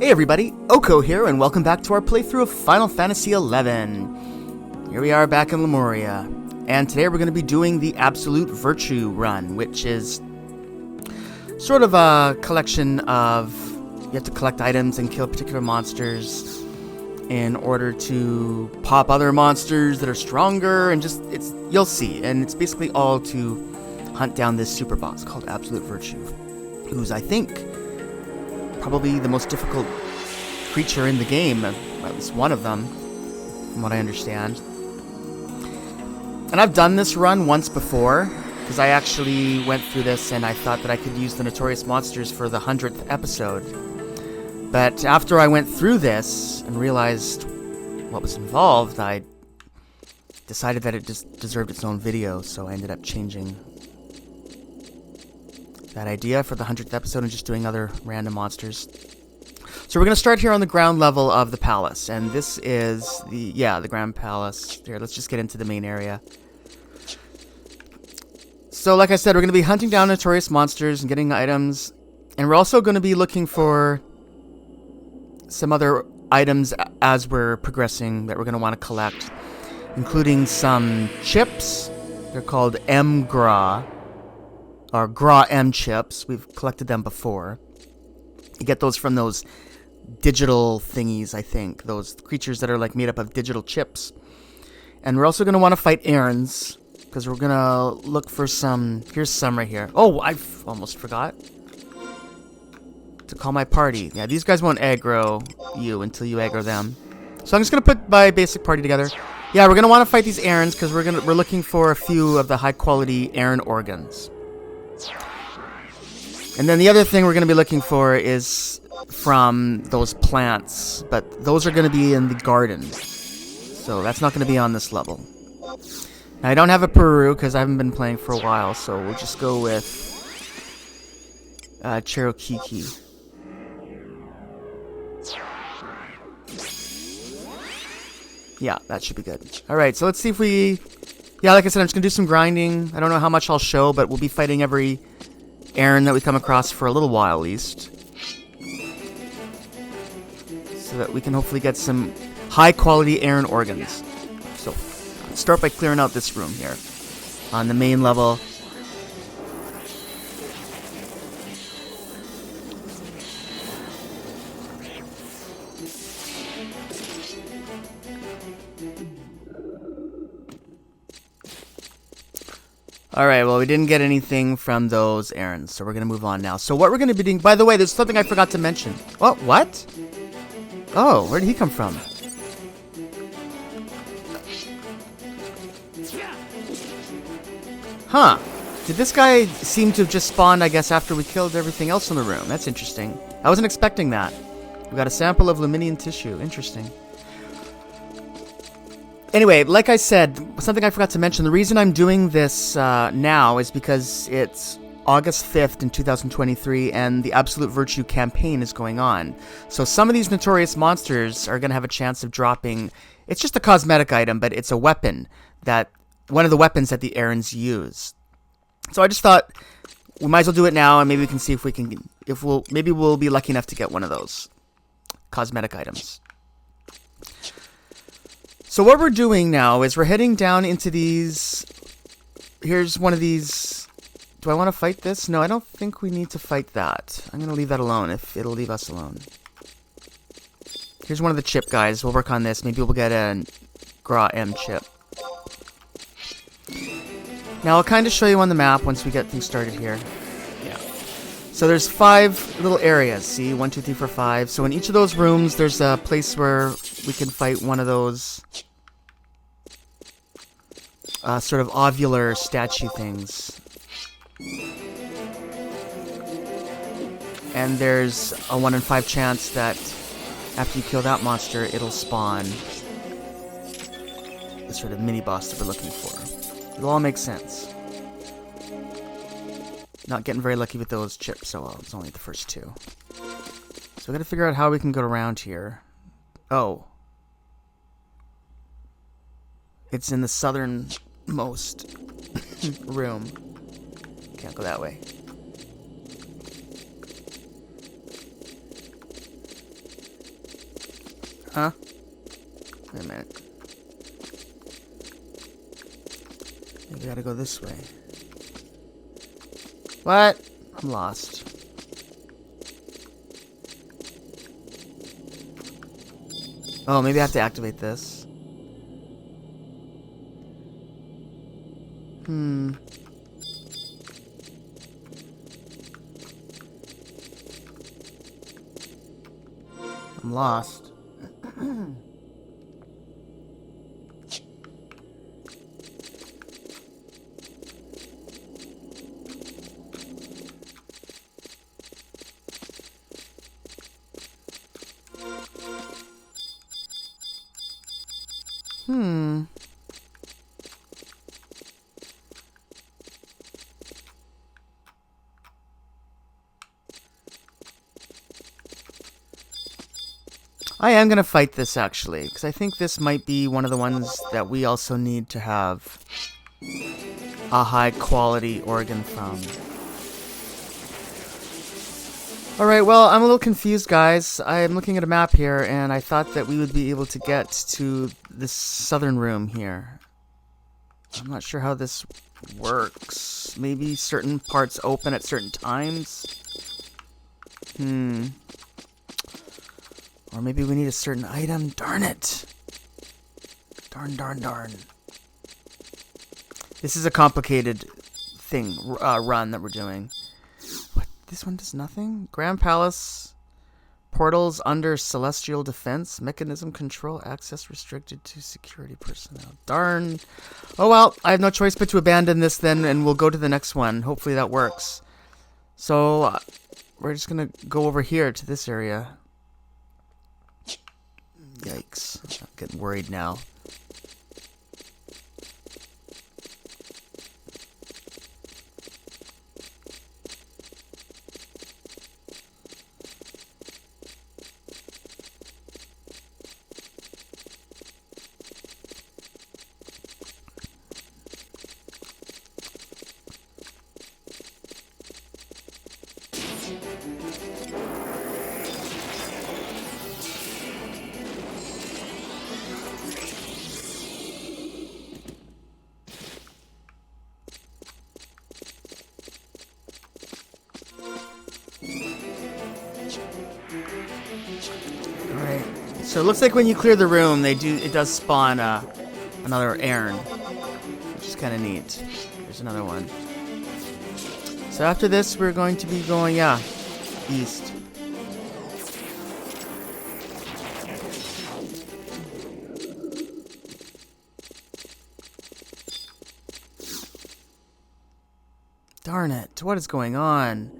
Hey everybody, Oko here, and welcome back to our playthrough of Final Fantasy XI. Here we are back in Lemuria, and today we're going to be doing the Absolute Virtue run, which is sort of a collection of, you have to collect items and kill particular monsters in order to pop other monsters that are stronger, and you'll see, and it's basically all to hunt down this super boss called Absolute Virtue, who's, I think, probably the most difficult creature in the game, at least one of them, from what I understand. And I've done this run once before, because I actually went through this and I thought that I could use the Notorious Monsters for the 100th episode. But after I went through this and realized what was involved, I decided that it just deserved its own video, so I ended up changing that idea for the 100th episode and just doing other random monsters. So we're going to start here on the ground level of the palace, and this is the Grand Palace. Here, let's just get into the main area. So like I said, we're going to be hunting down notorious monsters and getting items, and we're also going to be looking for some other items as we're progressing that we're going to want to collect, including some chips. They're called M-Gra. Or Gra M chips. We've collected them before. You get those from those digital thingies, I think. Those creatures that are like made up of digital chips. And we're also going to want to fight Aerons, because we're going to look for some... Here's some right here. Oh, I almost forgot to call my party. Yeah, these guys won't aggro you until you aggro them. So I'm just going to put my basic party together. Yeah, we're going to want to fight these Aerons, because we're looking for a few of the high-quality Aeron organs. And then the other thing we're going to be looking for is from those plants, but those are going to be in the garden, so that's not going to be on this level. Now, I don't have a Peru because I haven't been playing for a while, so we'll just go with Cherokee. Yeah, that should be good. Alright, so let's see if we... Yeah, like I said, I'm just going to do some grinding. I don't know how much I'll show, but we'll be fighting every Aeron that we come across for a little while, at least. So that we can hopefully get some high-quality Aeron organs. So, let's start by clearing out this room here. On the main level. Alright, well, we didn't get anything from those Aerons, so we're going to move on now. So what we're going to be doing... By the way, there's something I forgot to mention. Oh, what? Oh, where did he come from? Huh. Did this guy seem to have just spawned, I guess, after we killed everything else in the room? That's interesting. I wasn't expecting that. We got a sample of Luminian tissue. Interesting. Anyway, like I said, something I forgot to mention, the reason I'm doing this now is because it's August 5th in 2023 and the Absolute Virtue campaign is going on. So some of these notorious monsters are going to have a chance of dropping... It's just a cosmetic item, but it's a weapon that... One of the weapons that the Aerons use. So I just thought we might as well do it now, and maybe we can see if we can... Maybe we'll be lucky enough to get one of those cosmetic items. So what we're doing now is we're heading down into these... Here's one of these... Do I want to fight this? No, I don't think we need to fight that. I'm going to leave that alone if it'll leave us alone. Here's one of the chip guys. We'll work on this. Maybe we'll get a Gra M chip. Now I'll kind of show you on the map once we get things started here. Yeah. So there's 5 little areas. See? 1, 2, 3, 4, 5. So in each of those rooms, there's a place where we can fight one of those sort of ovular statue things. And there's a 1 in 5 chance that after you kill that monster, it'll spawn the sort of mini-boss that we're looking for. It'll all make sense. Not getting very lucky with those chips, so well, it's only the first 2. So we gotta figure out how we can go around here. Oh. It's in the southernmost room. Can't go that way. Huh? Wait a minute. Maybe we gotta go this way. What? I'm lost. Oh, maybe I have to activate this. I'm lost. I am going to fight this, actually, because I think this might be one of the ones that we also need to have a high-quality organ from. Alright, well, I'm a little confused, guys. I'm looking at a map here, and I thought that we would be able to get to this southern room here. I'm not sure how this works. Maybe certain parts open at certain times? Or maybe we need a certain item. Darn it! Darn. This is a complicated thing, run that we're doing. What? This one does nothing? Grand Palace. Portals under Celestial Defense. Mechanism control. Access restricted to security personnel. Darn. Oh well, I have no choice but to abandon this then, and we'll go to the next one. Hopefully that works. So, we're just gonna go over here to this area. Yikes. I'm getting worried now. Alright, so it looks like when you clear the room, it does spawn another Aeron, which is kind of neat. There's another one. So after this, we're going to be going, east. Darn it, what is going on?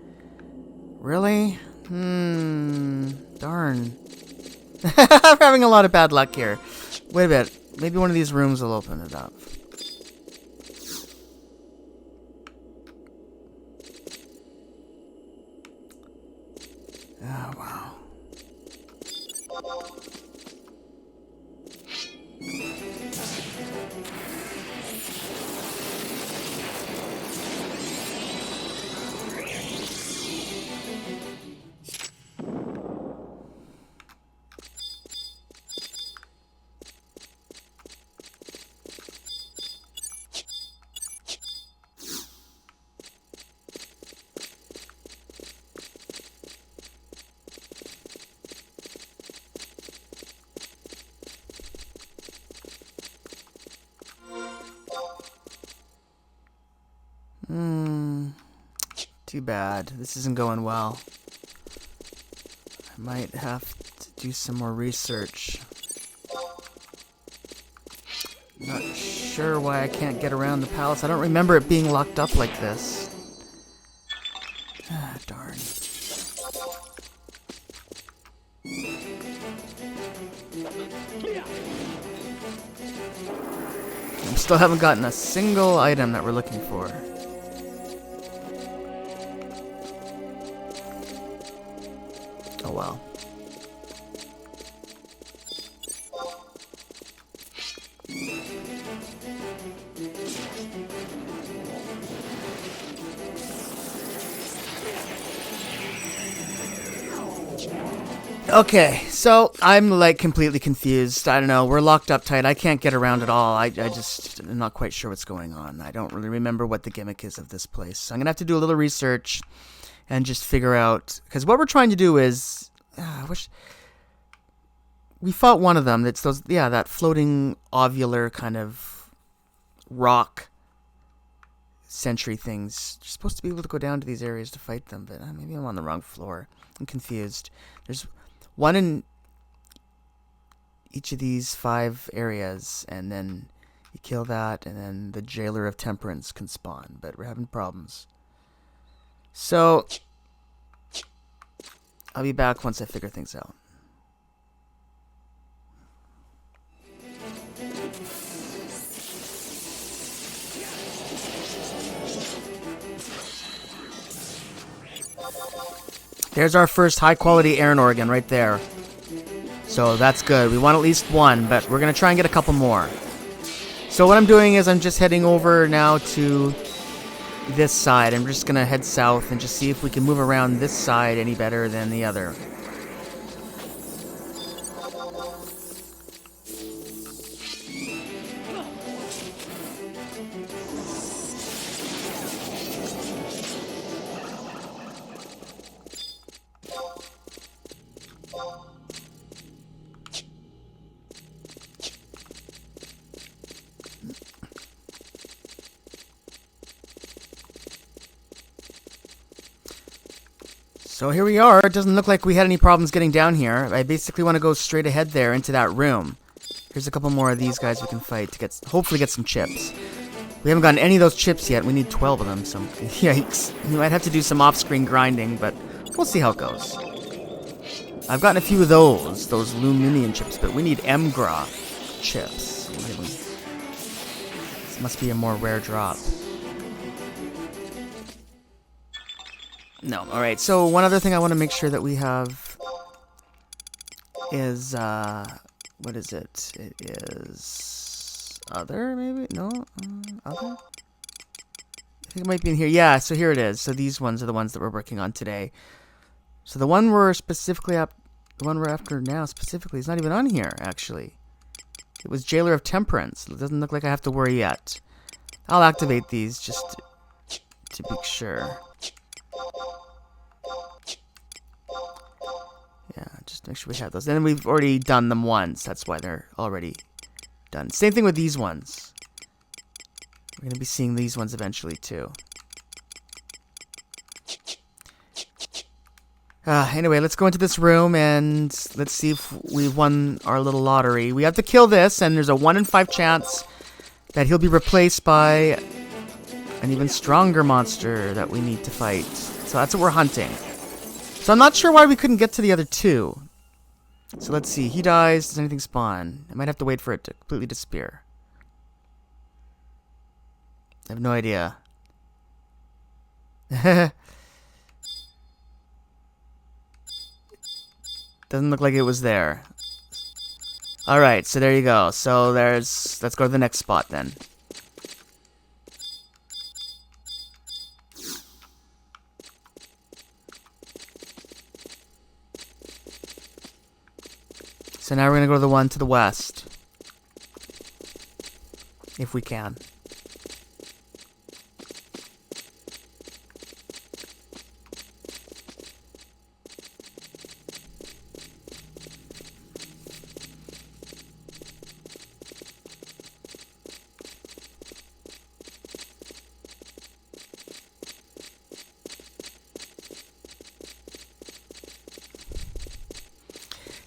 Really? Darn. I'm having a lot of bad luck here. Wait a bit. Maybe one of these rooms will open it up. Oh, wow. Too bad. This isn't going well. I might have to do some more research. Not sure why I can't get around the palace. I don't remember it being locked up like this. Ah, darn. We still haven't gotten a single item that we're looking for. Oh well. Okay, so I'm like completely confused. I don't know. We're locked up tight. I can't get around at all. I just am not quite sure what's going on. I don't really remember what the gimmick is of this place. So I'm going to have to do a little research and just figure out. Because what we're trying to do is. I wish. We fought one of them. That's those. Yeah, that floating ovular kind of rock sentry things. You're supposed to be able to go down to these areas to fight them, but maybe I'm on the wrong floor. I'm confused. There's one in each of these 5 areas, and then you kill that, and then the Jailer of Temperance can spawn, but we're having problems. So, I'll be back once I figure things out. There's our first high-quality Iron Organ right there. So that's good. We want at least one, but we're going to try and get a couple more. So what I'm doing is I'm just heading over now to this side. I'm just going to head south and just see if we can move around this side any better than the other. So here we are. It doesn't look like we had any problems getting down here. I basically want to go straight ahead there into that room. Here's a couple more of these guys we can fight to get, hopefully get some chips. We haven't gotten any of those chips yet. We need 12 of them, so yikes. We might have to do some off-screen grinding, but we'll see how it goes. I've gotten a few of those Luminion chips, but we need Emgra chips. This must be a more rare drop. No. Alright, so one other thing I want to make sure that we have is, what is it? It is other, maybe? No? Other? I think it might be in here. Yeah, so here it is. So these ones are the ones that we're working on today. So the one we're after now specifically is not even on here, actually. It was Jailer of Temperance. It doesn't look like I have to worry yet. I'll activate these just to be sure. Yeah, just make sure we have those. And we've already done them once. That's why they're already done. Same thing with these ones. We're going to be seeing these ones eventually, too. Anyway, let's go into this room and let's see if we've won our little lottery. We have to kill this, and there's a 1 in 5 chance that he'll be replaced by an even stronger monster that we need to fight. So that's what we're hunting. So I'm not sure why we couldn't get to the other 2. So let's see. He dies. Does anything spawn? I might have to wait for it to completely disappear. I have no idea. Doesn't look like it was there. Alright, so there you go. So let's go to the next spot then. So now we're going to go to the one to the west. If we can.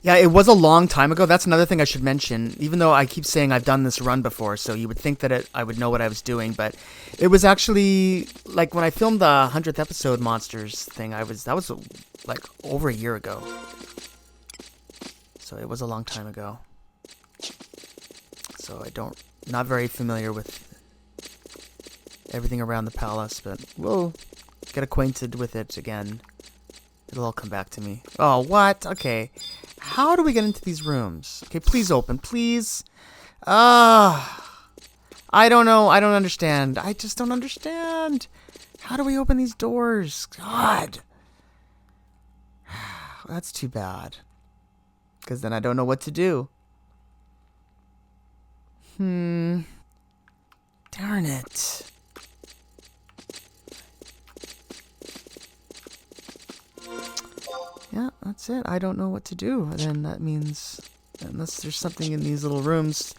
Yeah, it was a long time ago. That's another thing I should mention. Even though I keep saying I've done this run before, so you would think that I would know what I was doing, but it was actually like when I filmed the 100th episode monsters thing. That was like over a year ago. So it was a long time ago. So not very familiar with everything around the palace, but we'll get acquainted with it again. It'll all come back to me. Oh, what? Okay. How do we get into these rooms? Okay, please open, please. I don't know. I don't understand. I just don't understand. How do we open these doors? God. That's too bad. Because then I don't know what to do. Darn it. Yeah, that's it. I don't know what to do. Then that means, unless there's something in these little rooms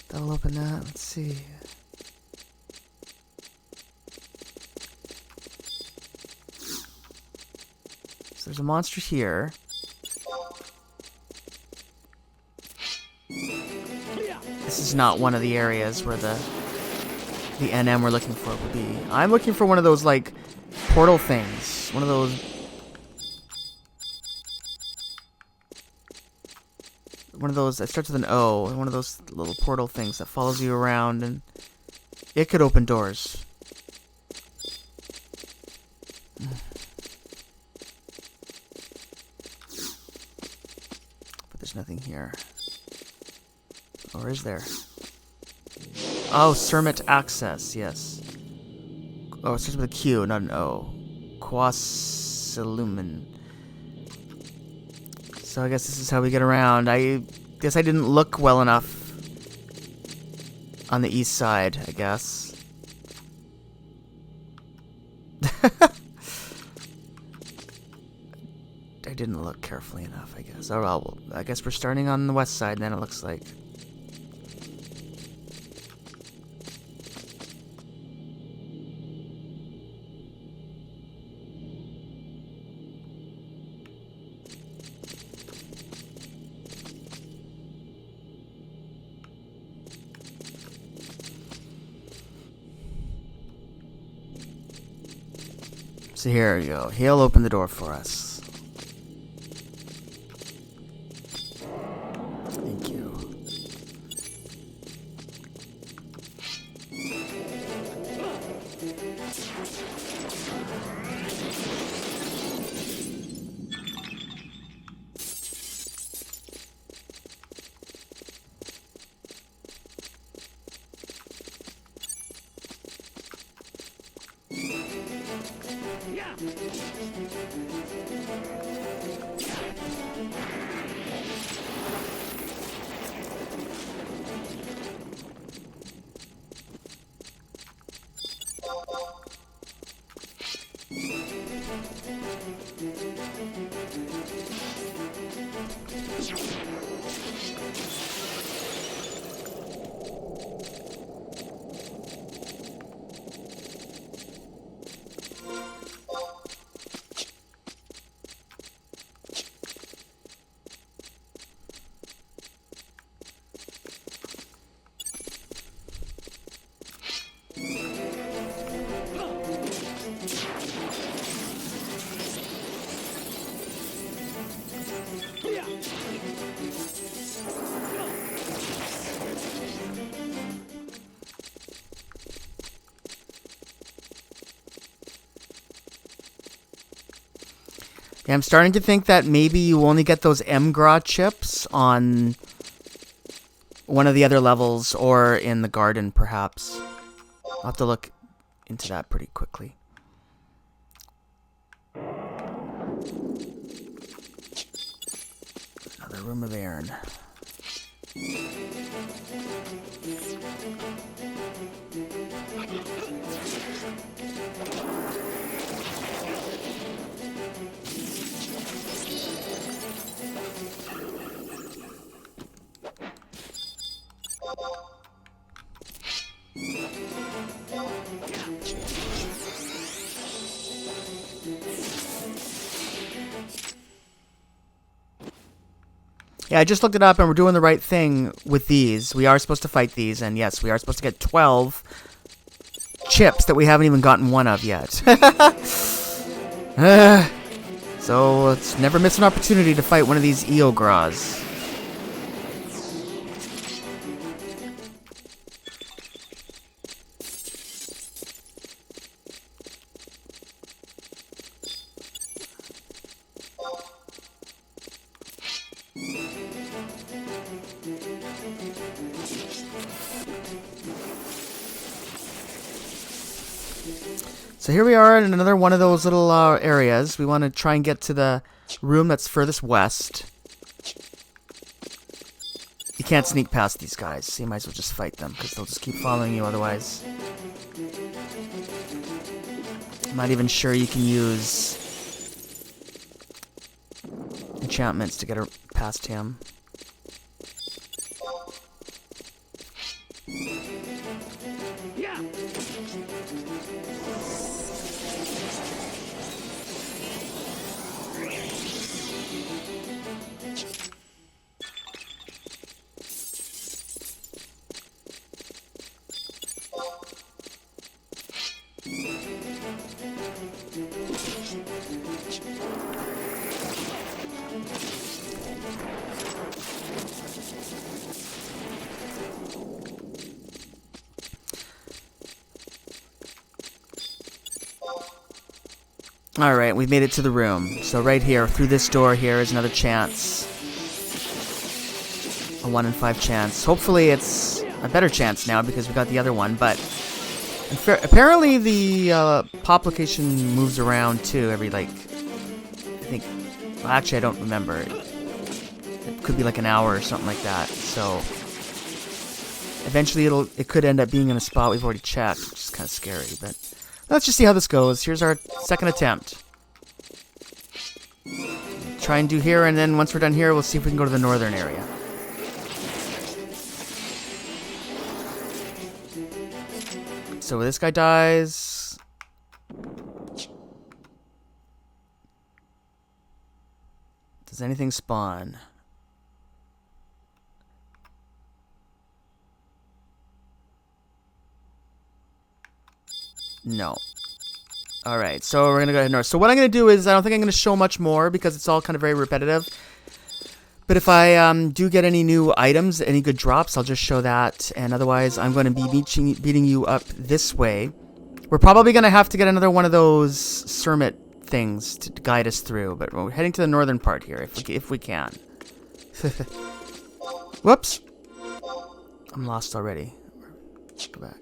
that'll open that. Let's see. So there's a monster here. This is not one of the areas where the NM we're looking for would be. I'm looking for one of those, like, portal things. One of those... One of those that starts with an O. One of those little portal things that follows you around, and it could open doors. But there's nothing here. Or is there? Oh, Cermet access, yes. Oh, it starts with a Q, not an O. Quasilumen. So I guess this is how we get around. I guess I didn't look well enough on the east side, I guess. I didn't look carefully enough, I guess. Oh, well, I guess we're starting on the west side then, it looks like. So here we go. He'll open the door for us. Thank you. Yeah, I'm starting to think that maybe you only get those MGRA chips on one of the other levels or in the garden, perhaps. I'll have to look into that pretty quickly. Another room of Aerin. Yeah, I just looked it up and we're doing the right thing with these. We are supposed to fight these, and yes, we are supposed to get 12 chips that we haven't even gotten one of yet. So let's never miss an opportunity to fight one of these Eogras. So here we are in another one of those little areas. We want to try and get to the room that's furthest west. You can't sneak past these guys, so you might as well just fight them, because they'll just keep following you otherwise. I'm not even sure you can use enchantments to get past him. Yeah. Alright, we've made it to the room. So right here, through this door here is another chance. A 1 in 5 chance. Hopefully it's a better chance now because we got the other one, but apparently the pop location moves around too every, like, I think, well, actually I don't remember. It could be like an hour or something like that, so eventually it could end up being in a spot we've already checked, which is kind of scary, but let's just see how this goes. Here's our second attempt. Try and do here, and then once we're done here, we'll see if we can go to the northern area. So this guy dies. Does anything spawn? No. Alright, so we're going to go ahead north. So what I'm going to do is, I don't think I'm going to show much more because it's all kind of very repetitive. But if I do get any new items, any good drops, I'll just show that. And otherwise, I'm going to be beating you up this way. We're probably going to have to get another one of those Sermit things to guide us through. But we're heading to the northern part here, if we can. Whoops. I'm lost already. Go back.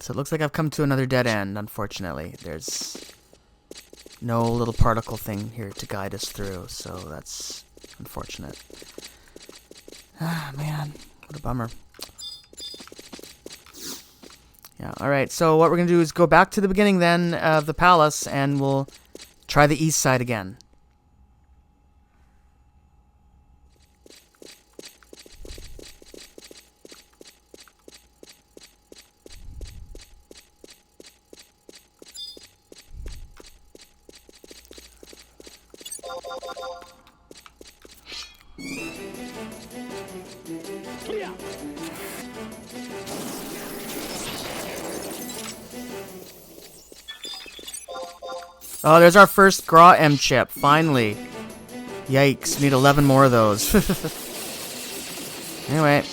So it looks like I've come to another dead end, unfortunately. There's no little particle thing here to guide us through, so that's unfortunate. Ah, man. What a bummer. Yeah, alright, so what we're going to do is go back to the beginning then of the palace, and we'll try the east side again. Oh, there's our first Gra M chip, finally. Yikes, we need 11 more of those. Anyway.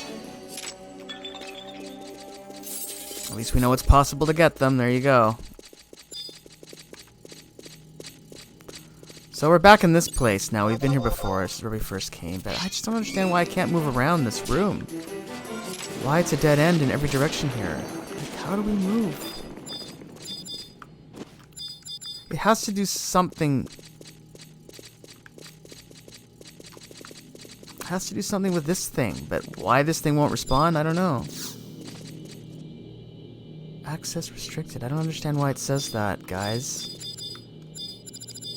At least we know it's possible to get them, there you go. So we're back in this place now. We've been here before. This is where we first came, but I just don't understand why I can't move around this room. Why it's a dead end in every direction here. Like, how do we move? It has to do something. It has to do something with this thing, but why this thing won't respond, I don't know. Access restricted. I don't understand why it says that, guys.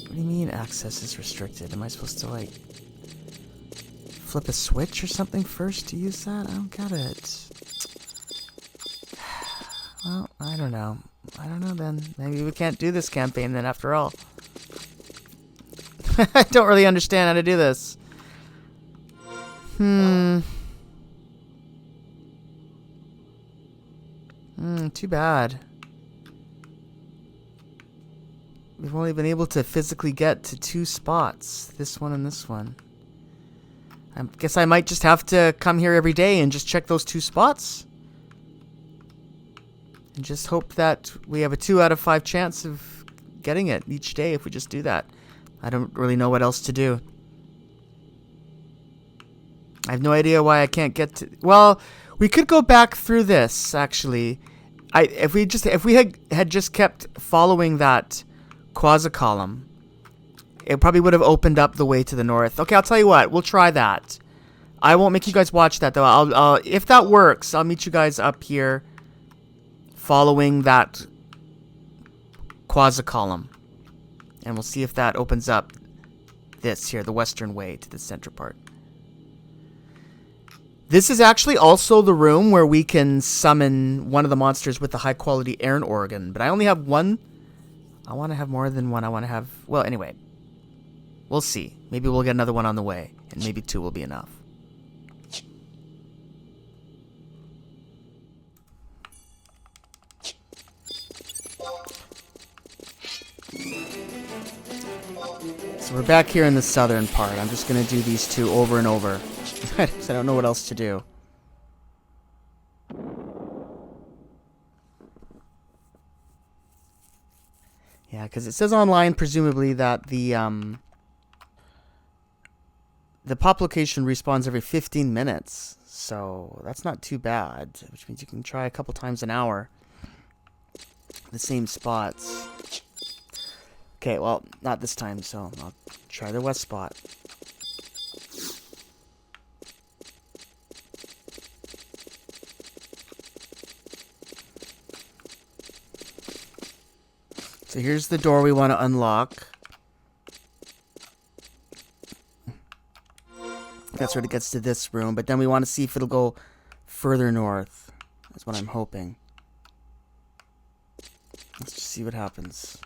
What do you mean access is restricted? Am I supposed to, like, flip a switch or something first to use that? I don't get it. Well, I don't know. I don't know then. Maybe we can't do this campaign then after all. I don't really understand how to do this. Too bad. We've only been able to physically get to 2 spots. This one and this one. I guess I might just have to come here every day and just check those 2 spots. And just hope that we have a 2 out of 5 chance of getting it each day if we just do that. I don't really know what else to do. I have no idea why I can't get to... Well, we could go back through this, actually. If we had just kept following that quasi-column, it probably would have opened up the way to the north. Okay, I'll tell you what. We'll try that. I won't make you guys watch that, though. I'll if that works, I'll meet you guys up here following that quasi-column. And we'll see if that opens up this here, the western way to the center part. This is actually also the room where we can summon one of the monsters with the high-quality iron organ. But I only have one. I want to have more than one. I want to have... Well, anyway. We'll see. Maybe we'll get another one on the way. And maybe 2 will be enough. So we're back here in the southern part. I'm just going to do these 2 over and over. Because I don't know what else to do. Yeah, because it says online, presumably, that the pop location respawns every 15 minutes. So that's not too bad. Which means you can try a couple times an hour. The same spots. Okay, well, not this time, so I'll try the west spot. So here's the door we want to unlock. That's where it gets to this room, but then we want to see if it'll go further north. That's what I'm hoping. Let's just see what happens.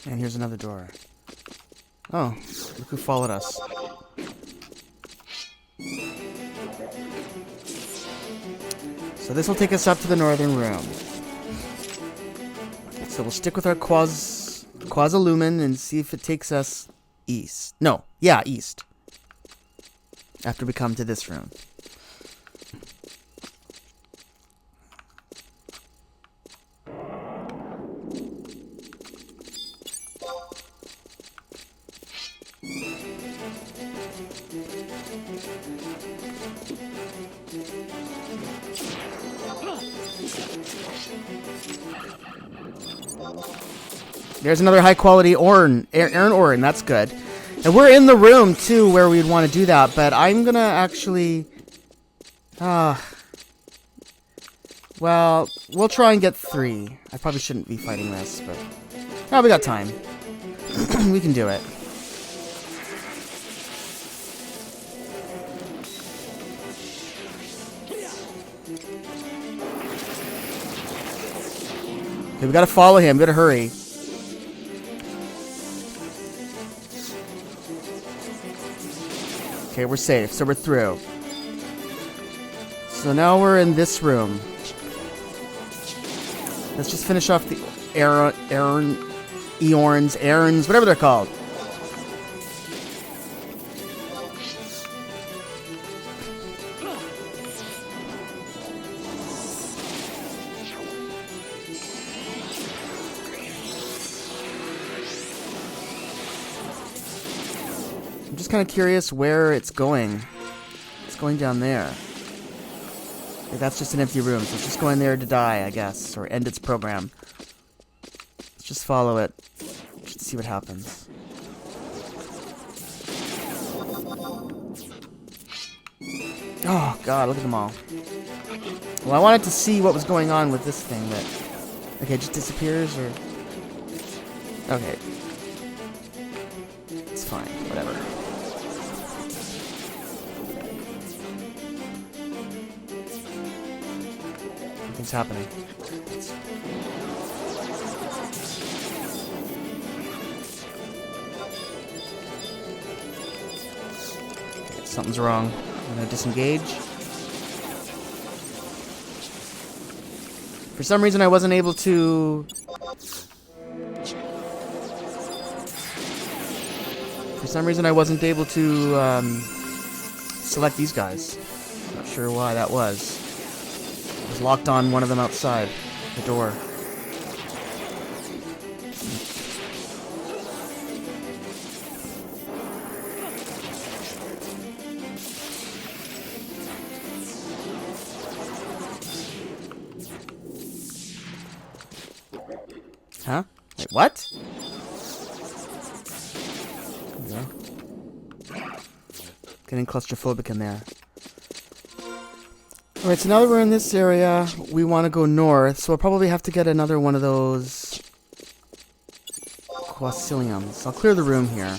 And here's another door. Oh, look who followed us. So this will take us up to the northern room. So we'll stick with our Quasi-Lumen and see if it takes us east. No, yeah, east. After we come to this room. There's another high quality iron ore, and that's good. And we're in the room too where we'd want to do that, but I'm gonna actually well, we'll try and get 3. I probably shouldn't be fighting this, but we got time. We can do it. Okay, we gotta follow him. We gotta hurry. Okay, we're safe. So we're through. So now we're in this room. Let's just finish off the Eorns, whatever they're called. I'm just kind of curious where it's going. It's going down there. Okay, that's just an empty room, so it's just going there to die, I guess, or end its program. Let's just follow it. Just see what happens. Oh, God, look at them all. Well, I wanted to see what was going on with this thing, but... Okay, it just disappears, or... Okay. It's fine, whatever. Nothing's happening. Okay, something's wrong. I'm gonna disengage. For some reason I wasn't able to... select these guys. Not sure why that was. I was locked on one of them outside the door. Huh? Wait, what? There we go. Getting claustrophobic in there. Alright, so now that we're in this area, we want to go north, so we'll probably have to get another one of those Quasiliums. I'll clear the room here.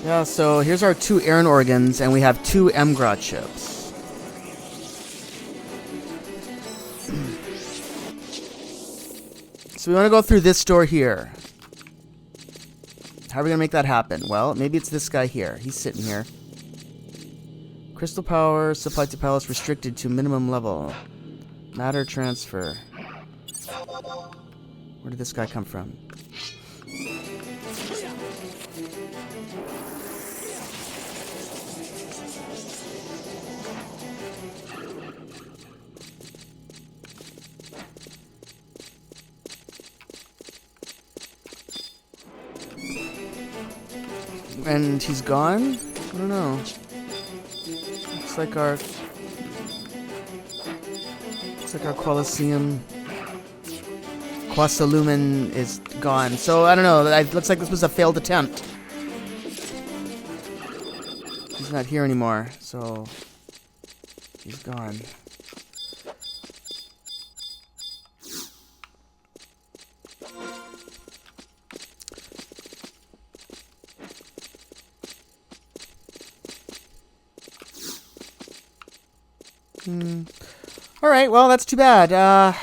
Yeah, so here's our 2 Aaron organs, and we have 2 Emgrod chips. So we want to go through this door here. How are we going to make that happen? Well, maybe it's this guy here. He's sitting here. Crystal power supplied to palace restricted to minimum level. Matter transfer. Where did this guy come from? And he's gone? I don't know. Looks like our Quasilumen is gone. So I don't know. It looks like this was a failed attempt. He's not here anymore, so he's gone. Alright, well, that's too bad. Yeah,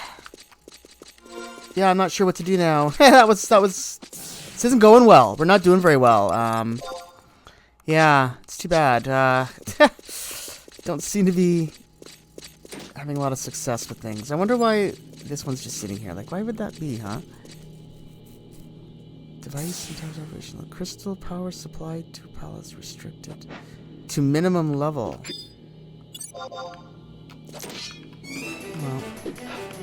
I'm not sure what to do now. This isn't going well. We're not doing very well. Yeah, it's too bad. Don't seem to be having a lot of success with things. I wonder why this one's just sitting here. Like, why would that be, huh? Device sometimes operational. Crystal power supplied to palace restricted to minimum level. Well.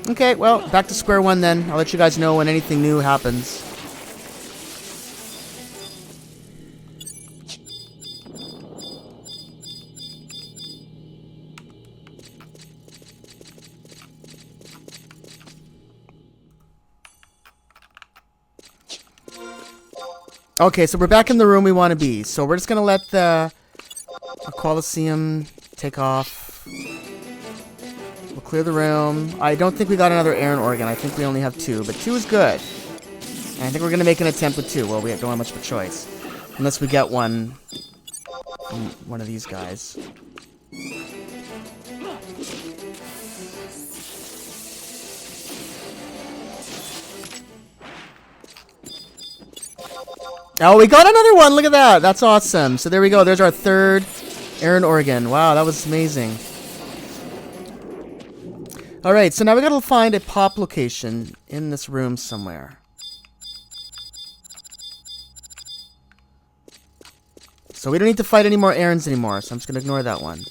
Okay, well, back to square one then. I'll let you guys know when anything new happens. Okay, so we're back in the room we want to be. So we're just going to let the Colosseum take off. We'll clear the room. I don't think we got another Aaron organ. I think we only have 2, but 2 is good. And I think we're going to make an attempt with 2. Well, we don't have much of a choice. Unless we get one from one of these guys. Oh, we got another one! Look at that! That's awesome. So there we go. There's our 3rd Aaron organ. Wow, that was amazing. Alright, so now we gotta find a pop location in this room somewhere. So we don't need to fight any more Aarons anymore, so I'm just gonna ignore that one.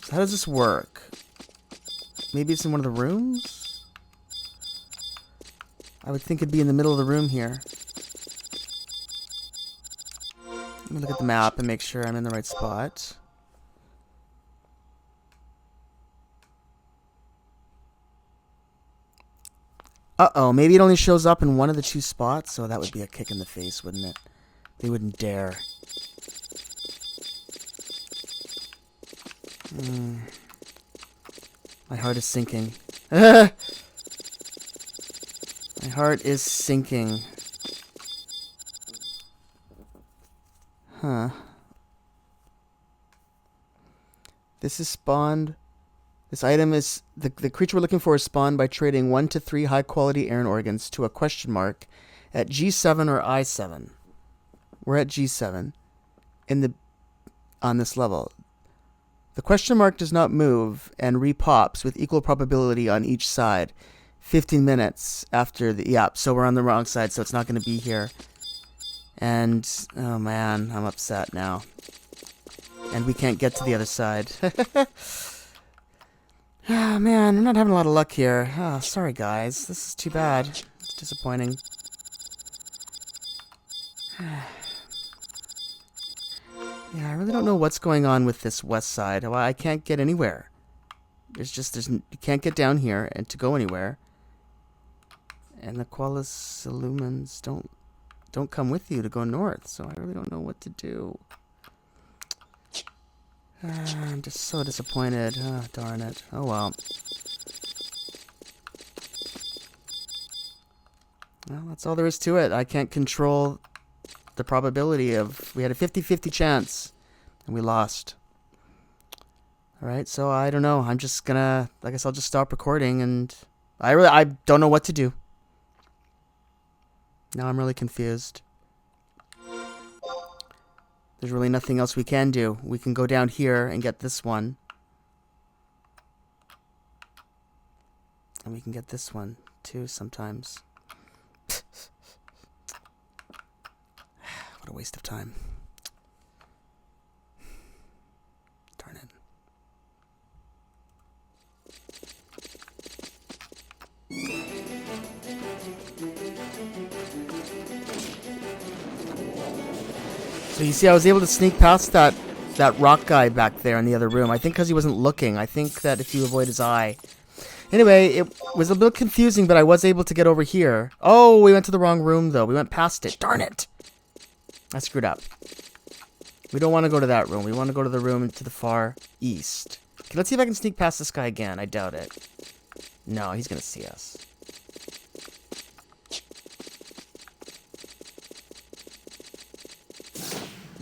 So how does this work? Maybe it's in one of the rooms? I would think it'd be in the middle of the room here. Let me look at the map and make sure I'm in the right spot. Uh-oh, maybe it only shows up in one of the 2 spots, so that would be a kick in the face, wouldn't it? They wouldn't dare. My heart is sinking. My heart is sinking. Huh. This is spawned. This item is... The creature we're looking for is spawned by trading 1 to 3 high-quality Aaron organs to a question mark at G7 or I7. We're at G7 on this level. The question mark does not move and repops with equal probability on each side. 15 minutes after the... Yep, so we're on the wrong side, so it's not going to be here. And, oh man, I'm upset now. And we can't get to the other side. Ah, man, I'm not having a lot of luck here. Oh, sorry guys, this is too bad. It's disappointing. Yeah, I really don't know what's going on with this west side. Well, I can't get anywhere. You can't get down here and to go anywhere. And the Qualis Illumins don't come with you to go north, so I really don't know what to do. I'm just so disappointed. Oh, darn it. Oh, well. Well, that's all there is to it. I can't control the probability of... We had a 50-50 chance, and we lost. Alright, so I don't know. I'm just gonna... I guess I'll just stop recording, and... I don't know what to do. Now I'm really confused. There's really nothing else we can do. We can go down here and get this one. And we can get this one, too, sometimes. What a waste of time. Darn it. So you see, I was able to sneak past that rock guy back there in the other room. I think because he wasn't looking. I think that if you avoid his eye. Anyway, it was a bit confusing, but I was able to get over here. Oh, we went to the wrong room, though. We went past it. Darn it! I screwed up. We don't want to go to that room. We want to go to the room to the far east. Okay, let's see if I can sneak past this guy again. I doubt it. No, he's going to see us.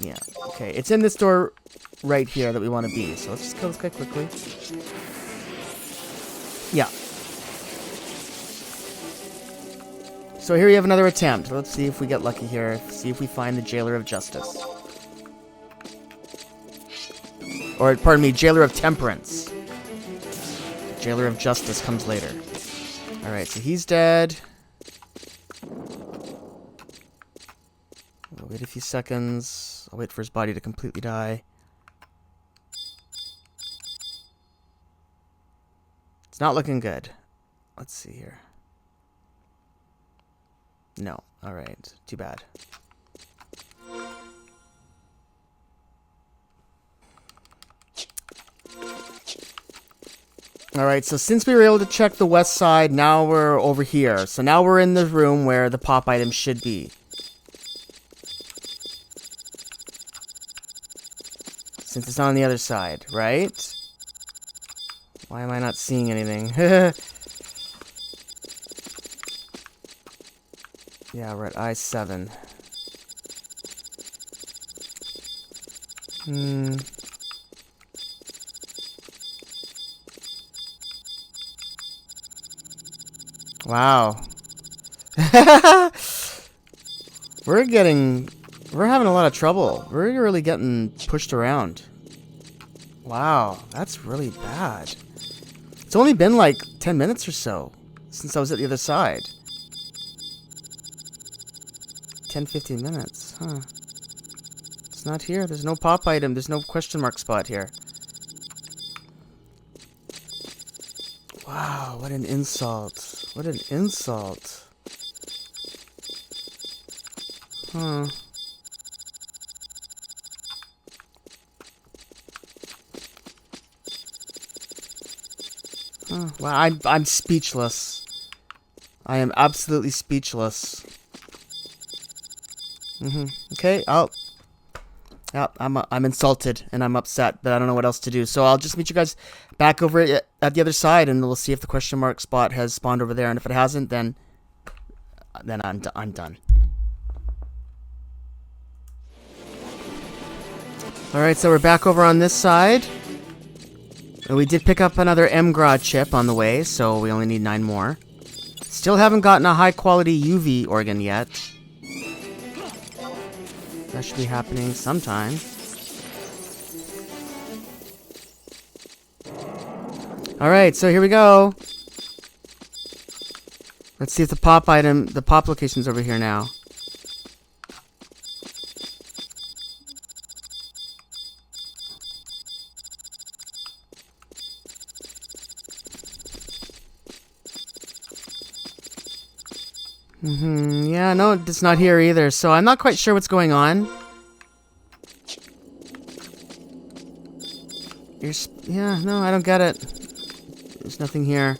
Yeah, okay. It's in this door right here that we want to be. So let's just kill this guy quickly. Yeah. So here we have another attempt. Let's see if we get lucky here. See if we find the Jailer of Justice. Or, pardon me, Jailer of Temperance. Jailer of Justice comes later. Alright, so he's dead. We'll wait a few seconds. I'll wait for his body to completely die. It's not looking good. Let's see here. No. Alright. Too bad. Alright, so since we were able to check the west side, now we're over here. So now we're in the room where the pop item should be. Since it's on the other side, right? Why am I not seeing anything? Yeah, we're at I-7. Wow. We're having a lot of trouble. We're really getting pushed around. Wow, that's really bad. It's only been like 10 minutes or so since I was at the other side. 10, 15 minutes, huh? It's not here. There's no pop item. There's no question mark spot here. Wow, what an insult. What an insult. Huh. Huh. Wow, I'm speechless. I am absolutely speechless. Okay, yeah, I'm insulted and I'm upset, but I don't know what else to do. So I'll just meet you guys back over at the other side, and we'll see if the question mark spot has spawned over there. And if it hasn't, then I'm done. All right, so we're back over on this side, and we did pick up another Emgrod chip on the way, so we only need 9 more. Still haven't gotten a high quality UV organ yet. That should be happening sometime. Alright, so here we go. Let's see if the pop location's over here now. Yeah, no, it's not here either, so I'm not quite sure what's going on. Yeah, no, I don't get it. There's nothing here.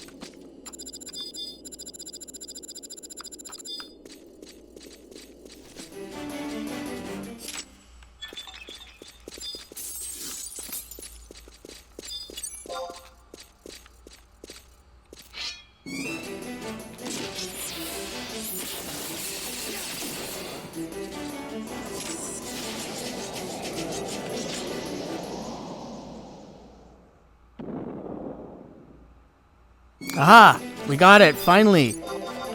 Aha! We got it, finally!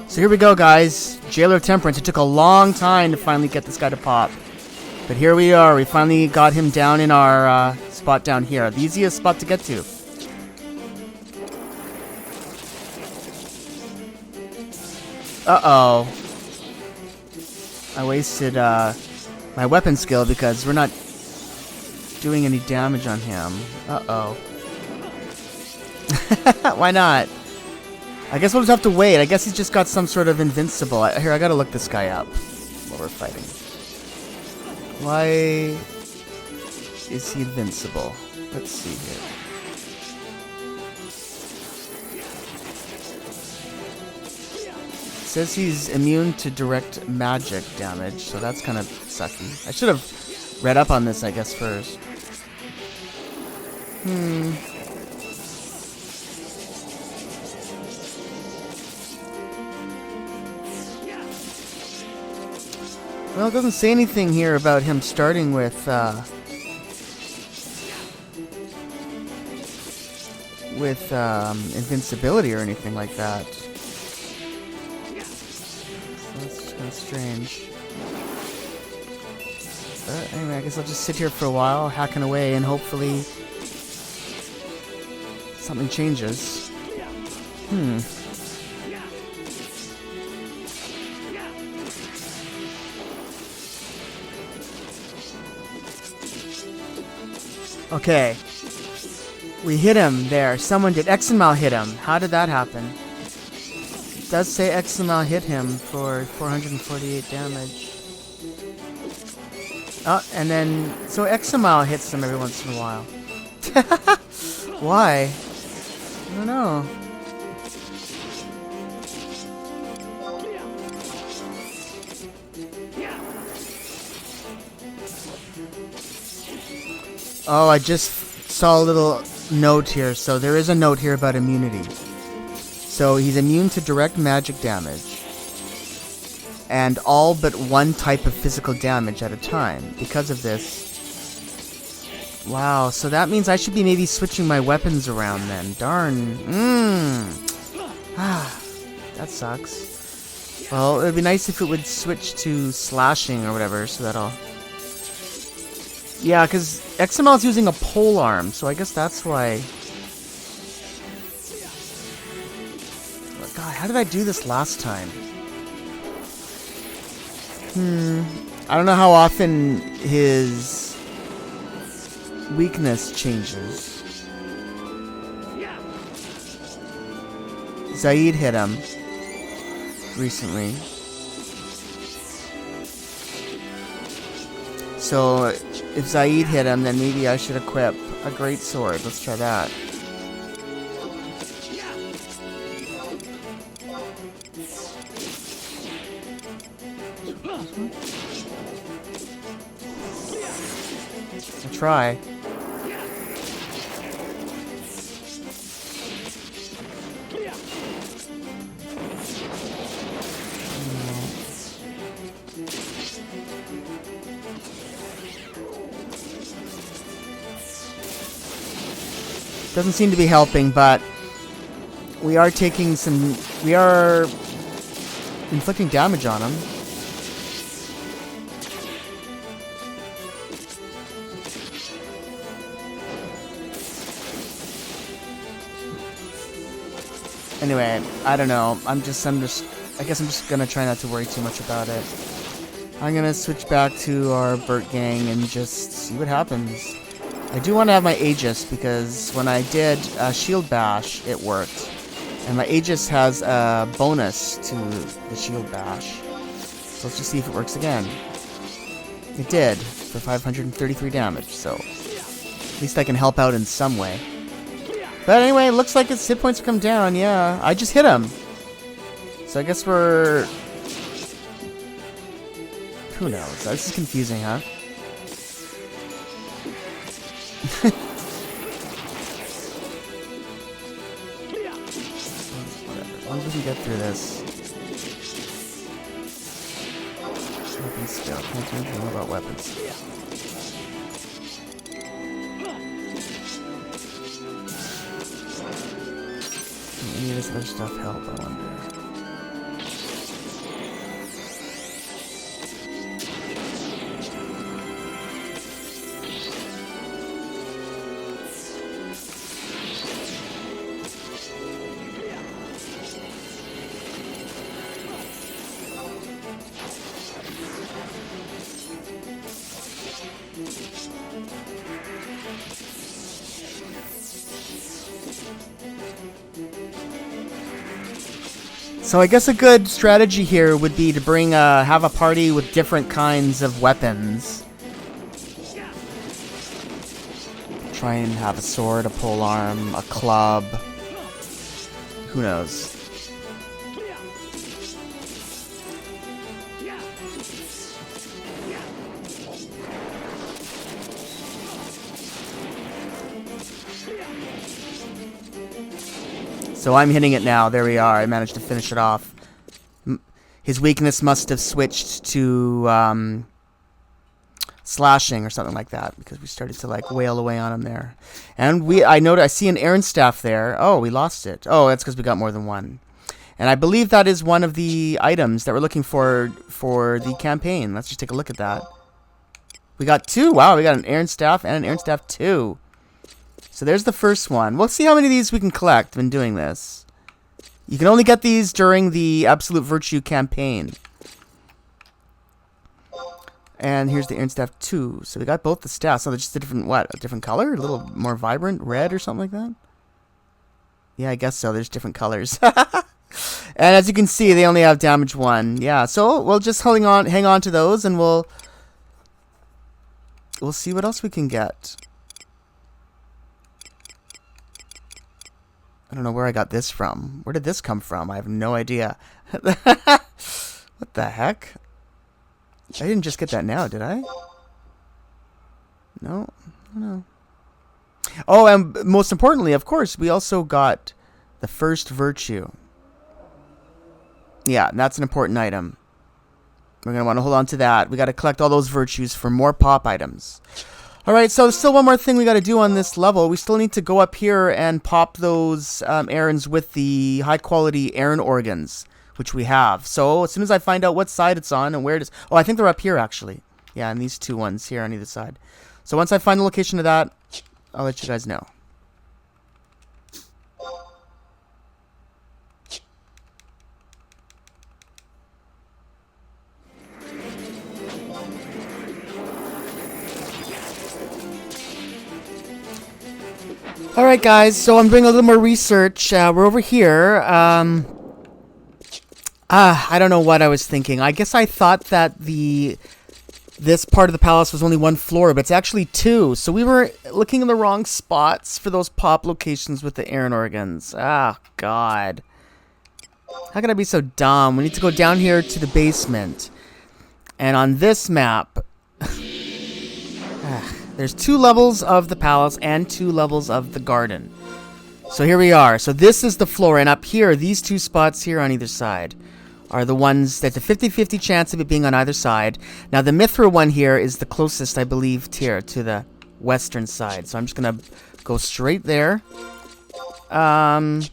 So here we go, guys. Jailer of Temperance. It took a long time to finally get this guy to pop. But here we are. We finally got him down in our spot down here. The easiest spot to get to. Uh-oh. I wasted my weapon skill because we're not doing any damage on him. Uh-oh. Why not? I guess we'll just have to wait. I guess he's just got some sort of invincible. Here, I gotta look this guy up while we're fighting. Why is he invincible? Let's see here. It says he's immune to direct magic damage, so that's kind of sucky. I should have read up on this, I guess, first. Well, it doesn't say anything here about him starting with invincibility or anything like that. That's kind of strange. But anyway, I guess I'll just sit here for a while, hacking away, and hopefully something changes. Okay. We hit him there. Someone did. Exenmal hit him. How did that happen? It does say Exenmal hit him for 448 damage. Oh, and then... So Exenmal hits him every once in a while. Why? I don't know. Oh, I just saw a little note here. So there is a note here about immunity. So he's immune to direct magic damage. And all but one type of physical damage at a time. Because of this. Wow, so that means I should be maybe switching my weapons around then. Darn. That sucks. Well, it would be nice if it would switch to slashing or whatever, so that I'll... Yeah, because XML's using a pole arm, so I guess that's why... God, how did I do this last time? I don't know how often his weakness changes. Zaid hit him recently. So if Zaid hit him, then maybe I should equip a great sword. Let's try that. I'll try. Doesn't seem to be helping, but we are taking some... We are inflicting damage on him. Anyway, I don't know. I guess I'm just gonna try not to worry too much about it. I'm gonna switch back to our Burt gang and just see what happens. I do want to have my Aegis because when I did Shield Bash, it worked. And my Aegis has a bonus to the Shield Bash. So let's just see if it works again. It did, for 533 damage, so at least I can help out in some way. But anyway, it looks like his hit points have come down, yeah. I just hit him. So I guess we're... Who knows? This is confusing, huh? Whatever, as long as we can get through this. Weapon skill. Can't do anything about weapons. Any of this other stuff help, I wonder. So I guess a good strategy here would be to have a party with different kinds of weapons. Try and have a sword, a polearm, a club. Who knows? So I'm hitting it now. There we are. I managed to finish it off. His weakness must have switched to slashing or something like that because we started to like wail away on him there. And I see an Iron Staff there. Oh, we lost it. Oh, that's because we got more than one. And I believe that is one of the items that we're looking for the campaign. Let's just take a look at that. We got two. Wow, we got an Iron Staff and an Iron Staff 2. So there's the first one. We'll see how many of these we can collect when doing this. You can only get these during the Absolute Virtue campaign. And here's the Iron Staff 2. So we got both the staffs. So they're just a different color? A little more vibrant? Red or something like that? Yeah, I guess so. There's different colors. And as you can see, they only have damage 1. Yeah, so we'll just hang on to those and we'll see what else we can get. I don't know where I got this from. Where did this come from? I have no idea. What the heck? I didn't just get that now, did I? No, I don't know. Oh, and most importantly, of course, we also got the first virtue. Yeah, that's an important item. We're going to want to hold on to that. We got to collect all those virtues for more pop items. All right, so there's still one more thing we got to do on this level. We still need to go up here and pop those errands with the high-quality Aran organs, which we have. So as soon as I find out what side it's on and where it is... Oh, I think they're up here, actually. Yeah, and these two ones here on either side. So once I find the location of that, I'll let you guys know. Alright guys, so I'm doing a little more research. We're over here. I don't know what I was thinking. I guess I thought that this part of the palace was only one floor, but it's actually two. So we were looking in the wrong spots for those pop locations with the Aran organs. Ah, God. How can I be so dumb? We need to go down here to the basement. And on this map... there's 2 levels of the palace and 2 levels of the garden. So here we are. So this is the floor, and up here, these 2 spots here on either side are the ones that's a 50-50 chance of it being on either side. Now the Mithra one here is the closest, I believe, here to the western side. So I'm just gonna go straight there. I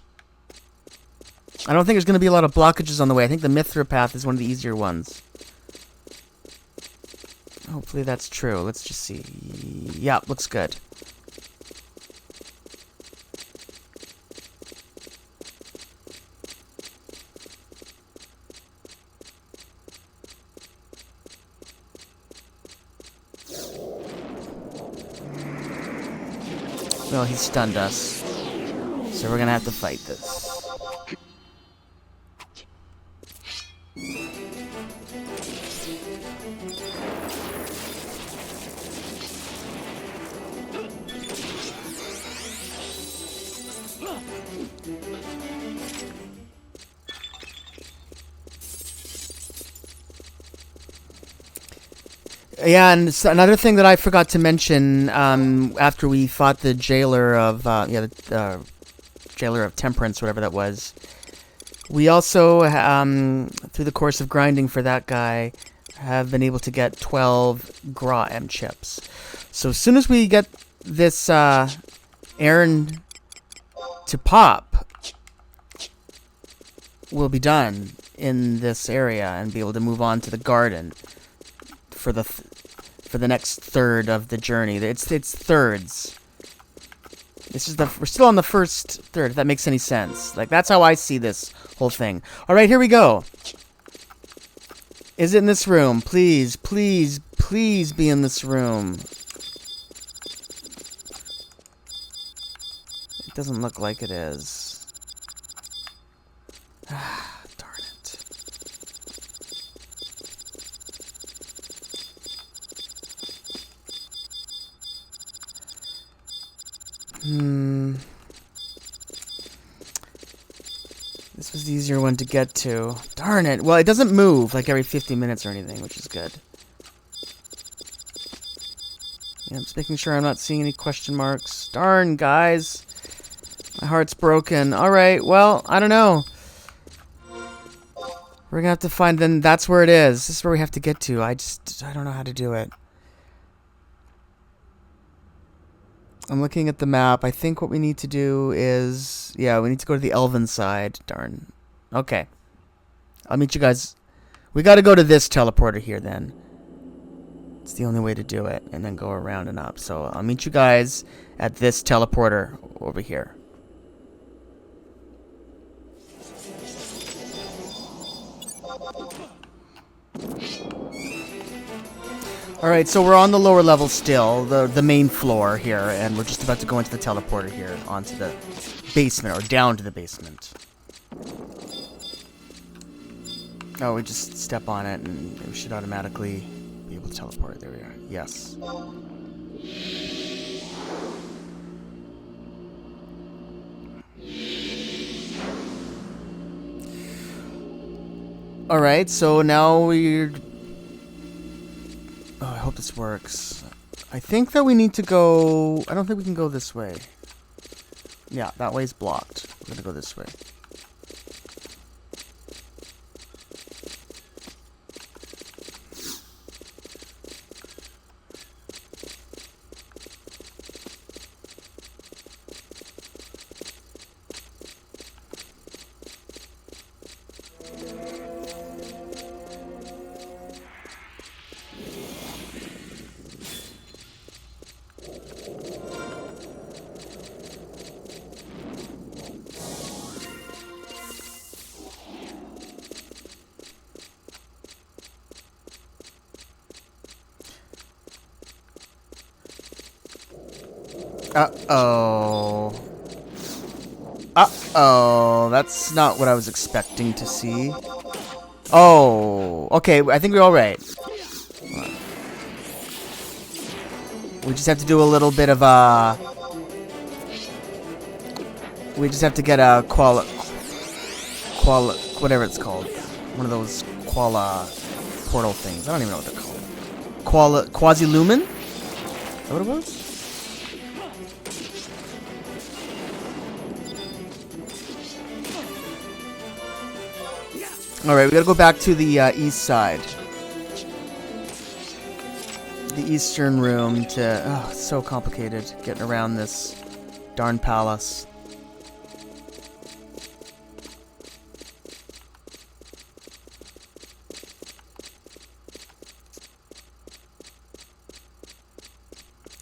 don't think there's gonna be a lot of blockages on the way. I think the Mithra path is one of the easier ones. Hopefully that's true. Let's just see. Yeah, looks good. Well, he stunned us. So we're gonna have to fight this. Yeah, and so another thing that I forgot to mention after we fought the jailer of the jailer of Temperance, whatever that was, we also through the course of grinding for that guy have been able to get 12 Gra M chips. So as soon as we get this Aran to pop, we'll be done in this area and be able to move on to the garden for the next third of the journey. It's thirds. We're still on the first third, if that makes any sense. Like, that's how I see this whole thing. All right, here we go. Is it in this room? Please, please, please be in this room. It doesn't look like it is. Darn it. This was the easier one to get to. Darn it. Well, it doesn't move like every 50 minutes or anything, which is good. Yeah, I'm just making sure I'm not seeing any question marks. Darn, guys. My heart's broken. Alright, well, I don't know. We're gonna have to find, then that's where it is. This is where we have to get to. I don't know how to do it. I'm looking at the map. I think what we need to do is... Yeah, we need to go to the Elven side. Darn. Okay. I'll meet you guys... We gotta go to this teleporter here, then. It's the only way to do it. And then go around and up. So, I'll meet you guys at this teleporter over here. Alright, so we're on the lower level still, the main floor here, and we're just about to go into the teleporter here, onto the basement, or down to the basement. Oh, we just step on it, and we should automatically be able to teleport. There we are. Yes. Alright, so now we're... Oh, I hope this works. I think that we need to go... I don't think we can go this way. Yeah, that way's blocked. We're gonna go this way. Uh-oh. Uh-oh. That's not what I was expecting to see. Oh. Okay, I think we're all right. We just have to do a little bit of a... We just have to get a whatever it's called. One of those koala portal things. I don't even know what they're called. Quasi-lumen? Is that what it was? Alright, we gotta go back to the east side. The eastern room to... Oh, it's so complicated getting around this darn palace.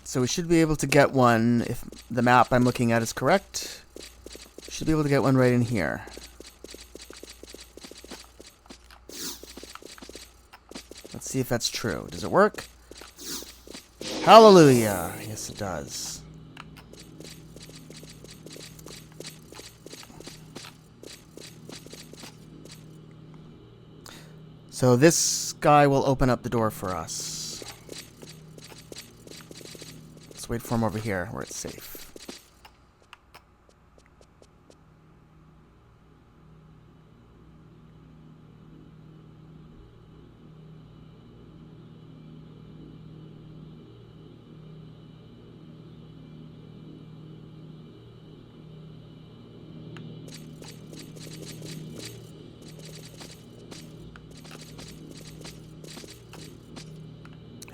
So we should be able to get one, if the map I'm looking at is correct. Should be able to get one right in here. Let's see if that's true. Does it work? Hallelujah! Yes, it does. So this guy will open up the door for us. Let's wait for him over here where it's safe.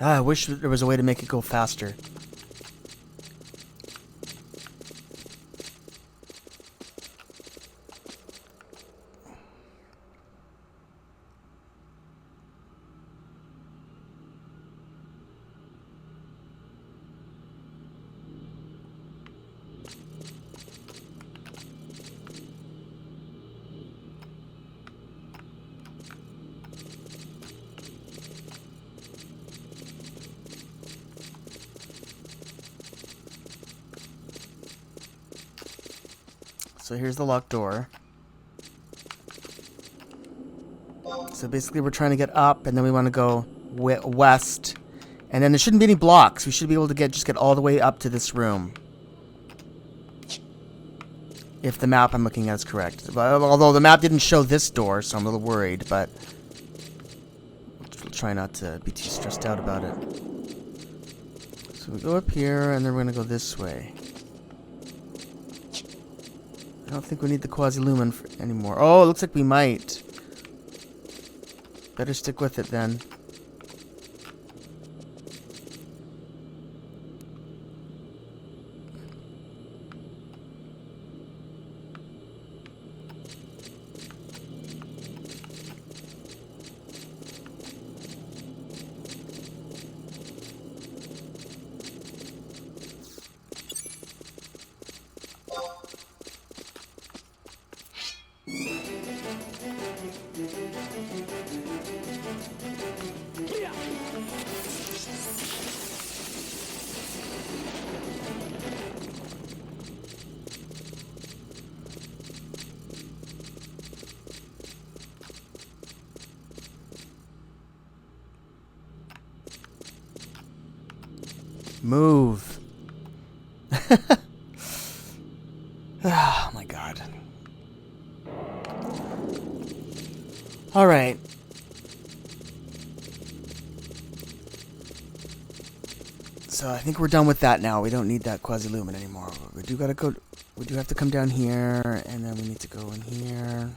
I wish there was a way to make it go faster. So here's the locked door. So basically we're trying to get up, and then we want to go west. And then there shouldn't be any blocks. We should be able to just get all the way up to this room. If the map I'm looking at is correct. Although the map didn't show this door, so I'm a little worried, but we'll try not to be too stressed out about it. So we go up here, and then we're going to go this way. I don't think we need the quasi-lumen anymore. Oh, it looks like we might. Better stick with it then. Move. Oh my god. Alright. so I think we're done with that now. We don't need that Quasi-Lumen anymore. We do gotta go. We do have to come down here, and then we need to go in here.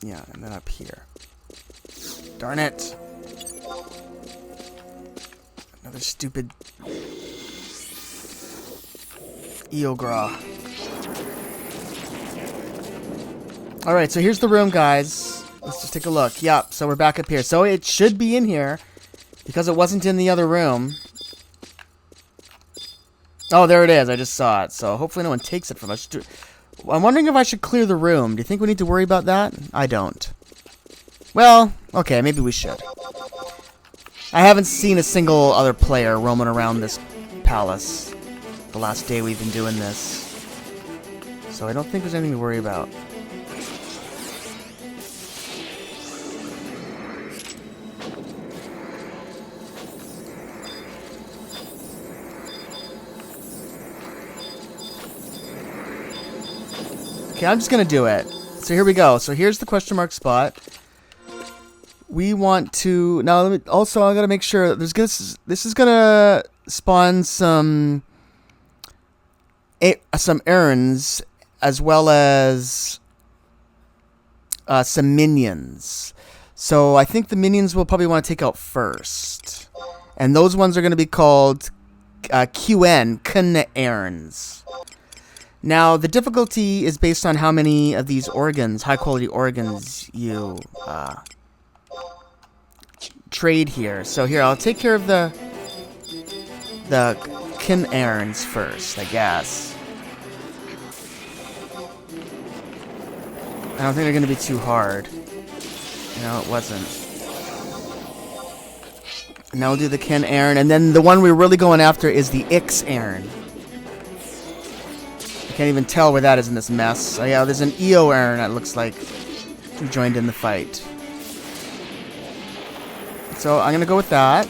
Yeah, and then up here. Darn it! Another stupid Eogra. Alright, so here's the room, guys. Let's just take a look. Yep, so we're back up here. So it should be in here, because it wasn't in the other room. Oh, there it is. I just saw it. So hopefully no one takes it from us. I'm wondering if I should clear the room. Do you think we need to worry about that? I don't. Well, okay, maybe we should. I haven't seen a single other player roaming around this palace the last day we've been doing this. So I don't think there's anything to worry about. Okay, I'm just gonna do it. So here we go. So here's the question mark spot. We want to now. Let me, also, I gotta make sure that this is gonna spawn some errands as well as some minions. So I think the minions we'll probably want to take out first, and those ones are gonna be called QN errands. Now, the difficulty is based on how many of these organs, high-quality organs, you trade here. So here, I'll take care of the Kin errands first, I guess. I don't think they're going to be too hard. No, it wasn't. Now we'll do the Kin errand, and then the one we're really going after is the Ix errand. Can't even tell where that is in this mess. Oh yeah, there's an EO errand that looks like he joined in the fight. So I'm gonna go with that.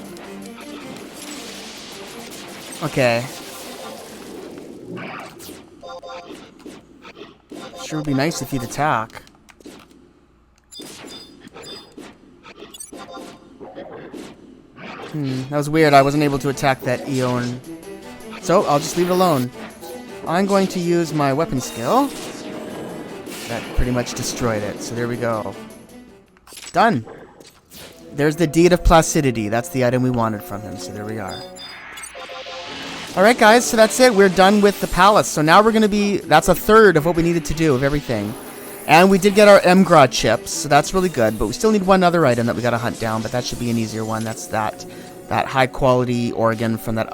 Okay. Sure would be nice if he'd attack. That was weird. I wasn't able to attack that EO, and so I'll just leave it alone. I'm going to use my weapon skill. That pretty much destroyed it. So there we go. Done. There's the Deed of Placidity. That's the item we wanted from him. So there we are. Alright guys, so that's it. We're done with the palace. So now we're going to be... That's a third of what we needed to do of everything. And we did get our Emgrod chips. So that's really good. But we still need one other item that we got to hunt down. But that should be an easier one. That's that high quality organ from that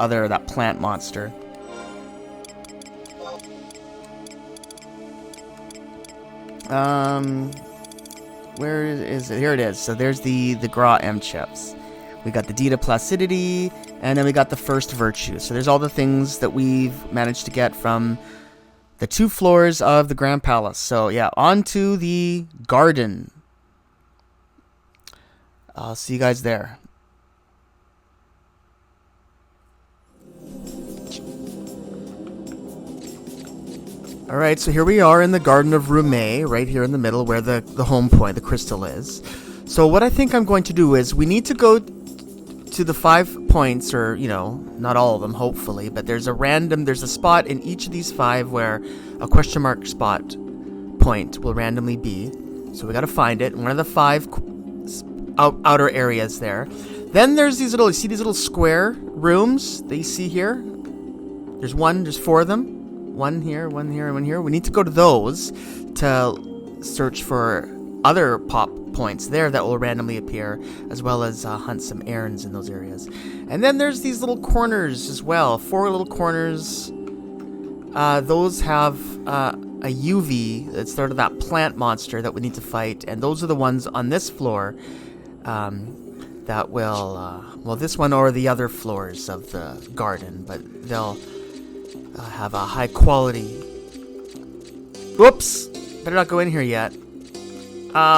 plant monster. Where is it? Here it is. So there's the Gra M chips. We got the Deed of Placidity, and then we got the first virtue. So there's all the things that we've managed to get from the 2 floors of the Grand Palace. So yeah, on to the garden. I'll see you guys there. Alright, so here we are in the Garden of Rumé, right here in the middle where the home point, the crystal is. So what I think I'm going to do is, we need to go to the 5 points, or, you know, not all of them, hopefully, but there's a spot in each of these 5 where a question mark spot point will randomly be. So we gotta find it in one of the 5 outer areas there. Then there's these little, you see these little square rooms that you see here? There's 4 of them. One here, one here, and one here. We need to go to those to search for other pop points there that will randomly appear, as well as hunt some errands in those areas. And then there's these little corners as well. 4 little corners. Those have a UV. It's sort of that plant monster that we need to fight. And those are the ones on this floor that will... well, this one or the other floors of the garden. But they'll... have a high quality. Whoops! Better not go in here yet.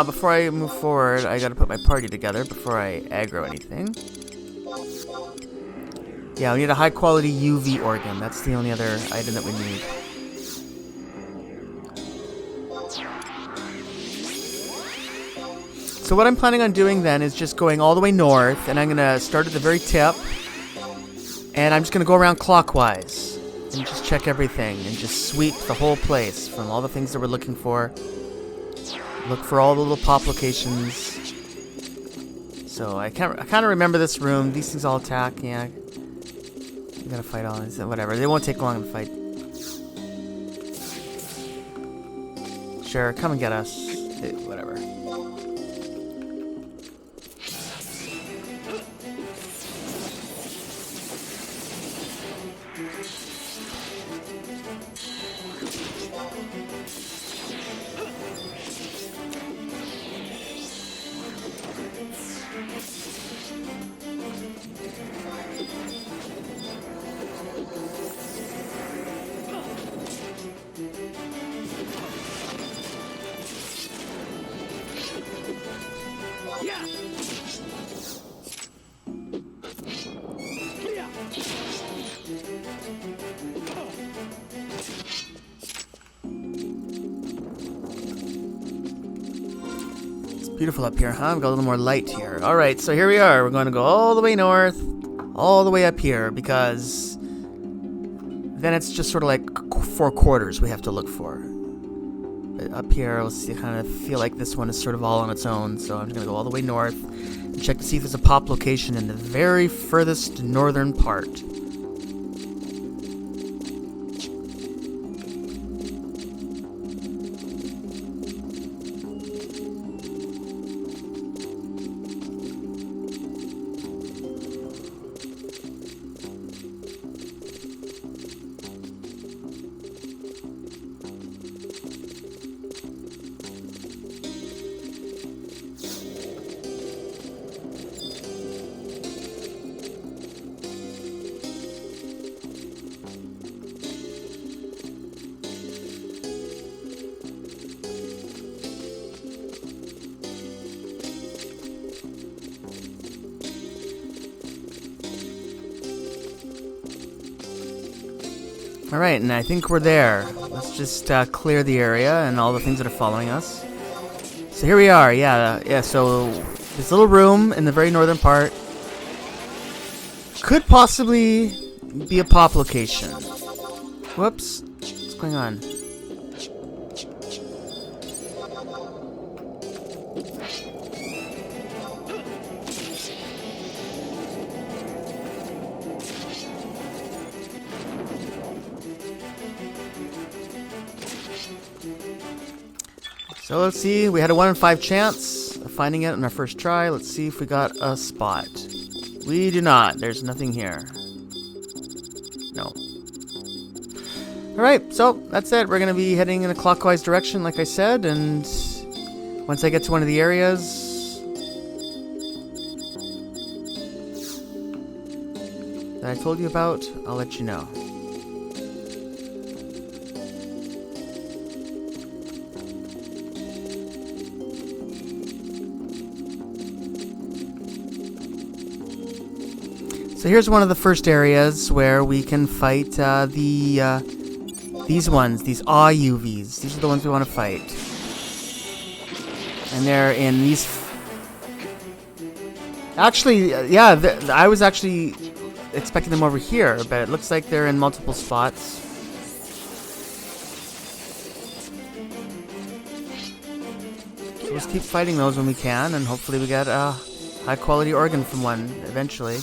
Before I move forward, I gotta put my party together before I aggro anything. Yeah, we need a high quality UV organ. That's the only other item that we need. So what I'm planning on doing then is just going all the way north, and I'm going to start at the very tip, and I'm just going to go around clockwise and just check everything and just sweep the whole place from all the things that we're looking for. Look for all the little pop locations. So I kind of remember this room. These things all attack. Yeah, you gotta fight all this. Whatever. They won't take long to fight. Sure, come and get us. Whatever. Yeah. Yeah. It's beautiful up here, huh? We've got a little more light here. Alright, so here we are. We're going to go all the way north, all the way up here, because then it's just sort of like 4 quarters we have to look for. But up here, we'll see, kind of feel like this one is sort of all on its own, so I'm just going to go all the way north and check to see if there's a pop location in the very furthest northern part. Alright, and I think we're there. Let's just clear the area and all the things that are following us. So here we are, yeah, so this little room in the very northern part could possibly be a pop location. Whoops, what's going on? So let's see, we had a 1 in 5 chance of finding it on our first try. Let's see if we got a spot. We do not. There's nothing here. No. Alright, so that's it. We're going to be heading in a clockwise direction, like I said, and once I get to one of the areas that I told you about, I'll let you know. So here's one of the first areas where we can fight these ones, these Aw UVs. These are the ones we want to fight. And they're in these... Actually, yeah, I was actually expecting them over here, but it looks like they're in multiple spots. So let's keep fighting those when we can, and hopefully we get a high-quality organ from one eventually.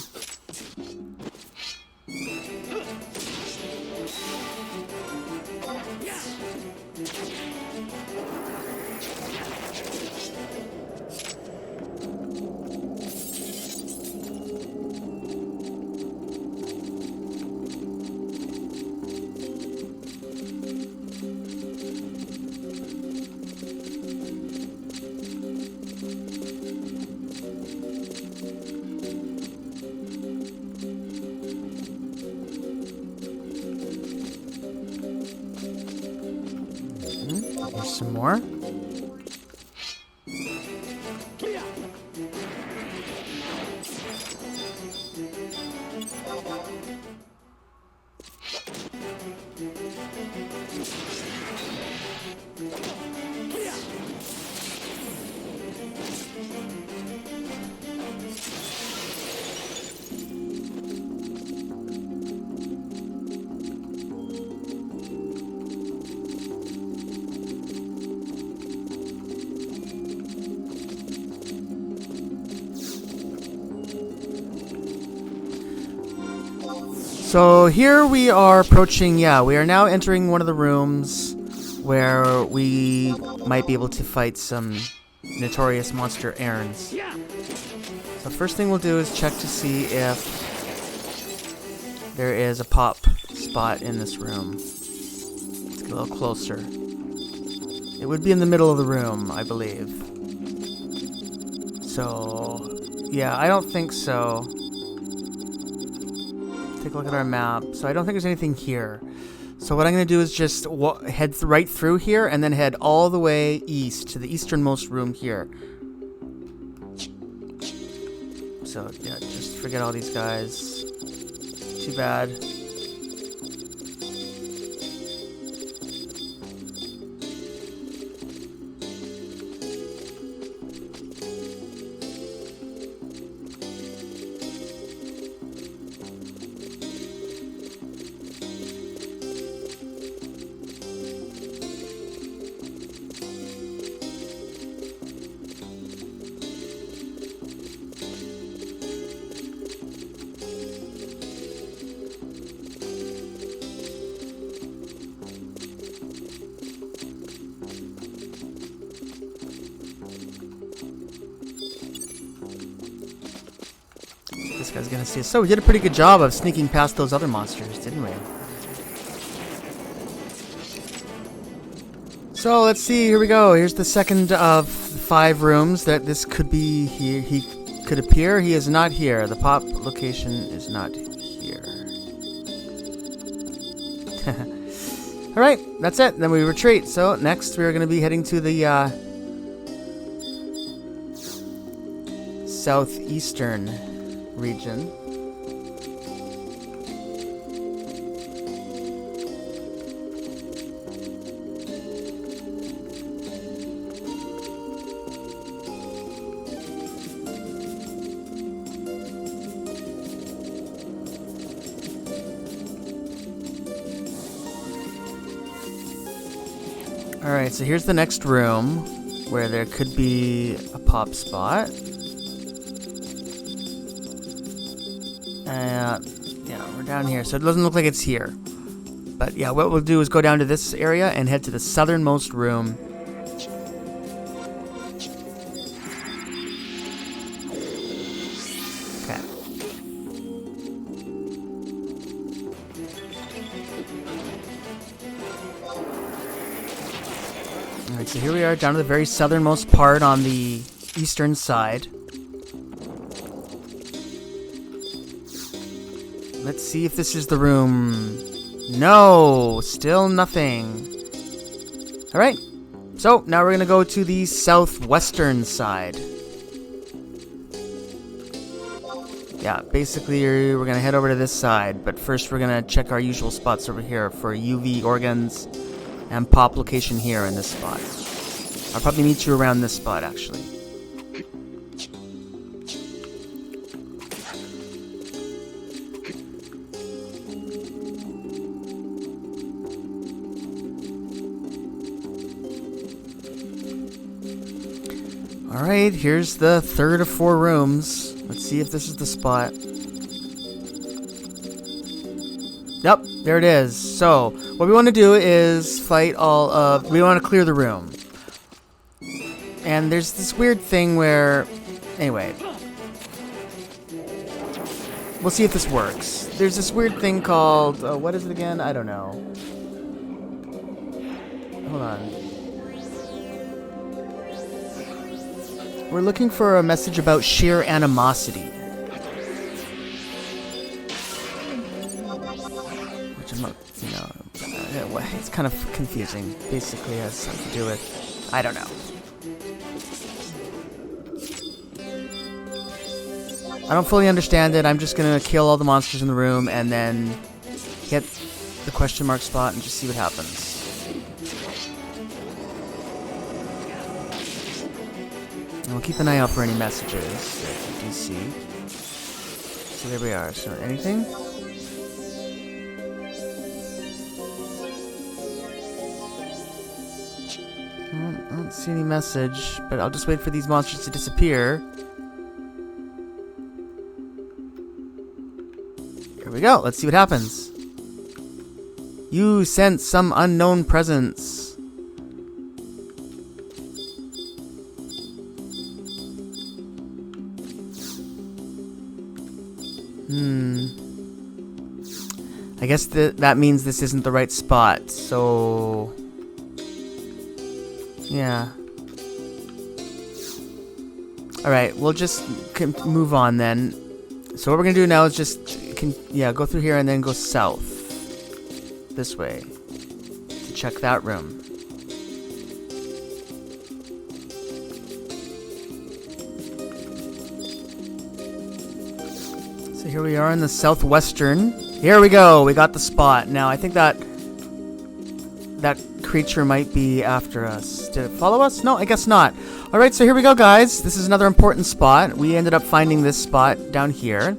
Here's some more. So here we are approaching, yeah, we are now entering one of the rooms where we might be able to fight some notorious monster errands. Yeah. So first thing we'll do is check to see if there is a pop spot in this room. Let's get a little closer. It would be in the middle of the room, I believe. So, yeah, I don't think so. Take a look at our map. So I don't think there's anything here. So what I'm going to do is just head right through here and then head all the way east to the easternmost room here. So, yeah, just forget all these guys. Too bad. This guy's gonna see us. So we did a pretty good job of sneaking past those other monsters, didn't we? So let's see, here we go. Here's the second of 5 rooms that this could be. He could appear. He is not here. The pop location is not here. Alright, that's it. Then we retreat. So next we're going to be heading to the southeastern region. Alright, so here's the next room where there could be a pop spot. Yeah, we're down here, so it doesn't look like it's here. But yeah, what we'll do is go down to this area and head to the southernmost room. Okay. Alright, so here we are down to the very southernmost part on the eastern side. Let's see if this is the room. No, still nothing. Alright, so now we're going to go to the southwestern side. Yeah, basically we're going to head over to this side, but first we're going to check our usual spots over here for UV organs and pop location here in this spot. I'll probably meet you around this spot, actually. Alright, here's the third of 4 rooms. Let's see if this is the spot. Yep, there it is. So, what we want to do is fight we want to clear the room. And there's this weird thing where... Anyway. We'll see if this works. There's this weird thing called... what is it again? I don't know. Hold on. We're looking for a message about sheer animosity. Which I'm not, it's kind of confusing. Basically has something to do with, I don't know. I don't fully understand it. I'm just gonna kill all the monsters in the room and then hit the question mark spot and just see what happens. And we'll keep an eye out for any messages that we do see. So there we are. So anything? I don't see any message, but I'll just wait for these monsters to disappear. Here we we go. Let's see what happens. You sense some unknown presence. I guess that means this isn't the right spot, so... yeah. Alright, we'll just move on then. So what we're gonna do now is just... go through here and then go south. This way. To check that room. So here we are in the southwestern. Here we go. We got the spot. Now I think that creature might be after us. Did it follow us? No, I guess not. Alright, so here we go, guys. This is another important spot. We ended up finding this spot down here.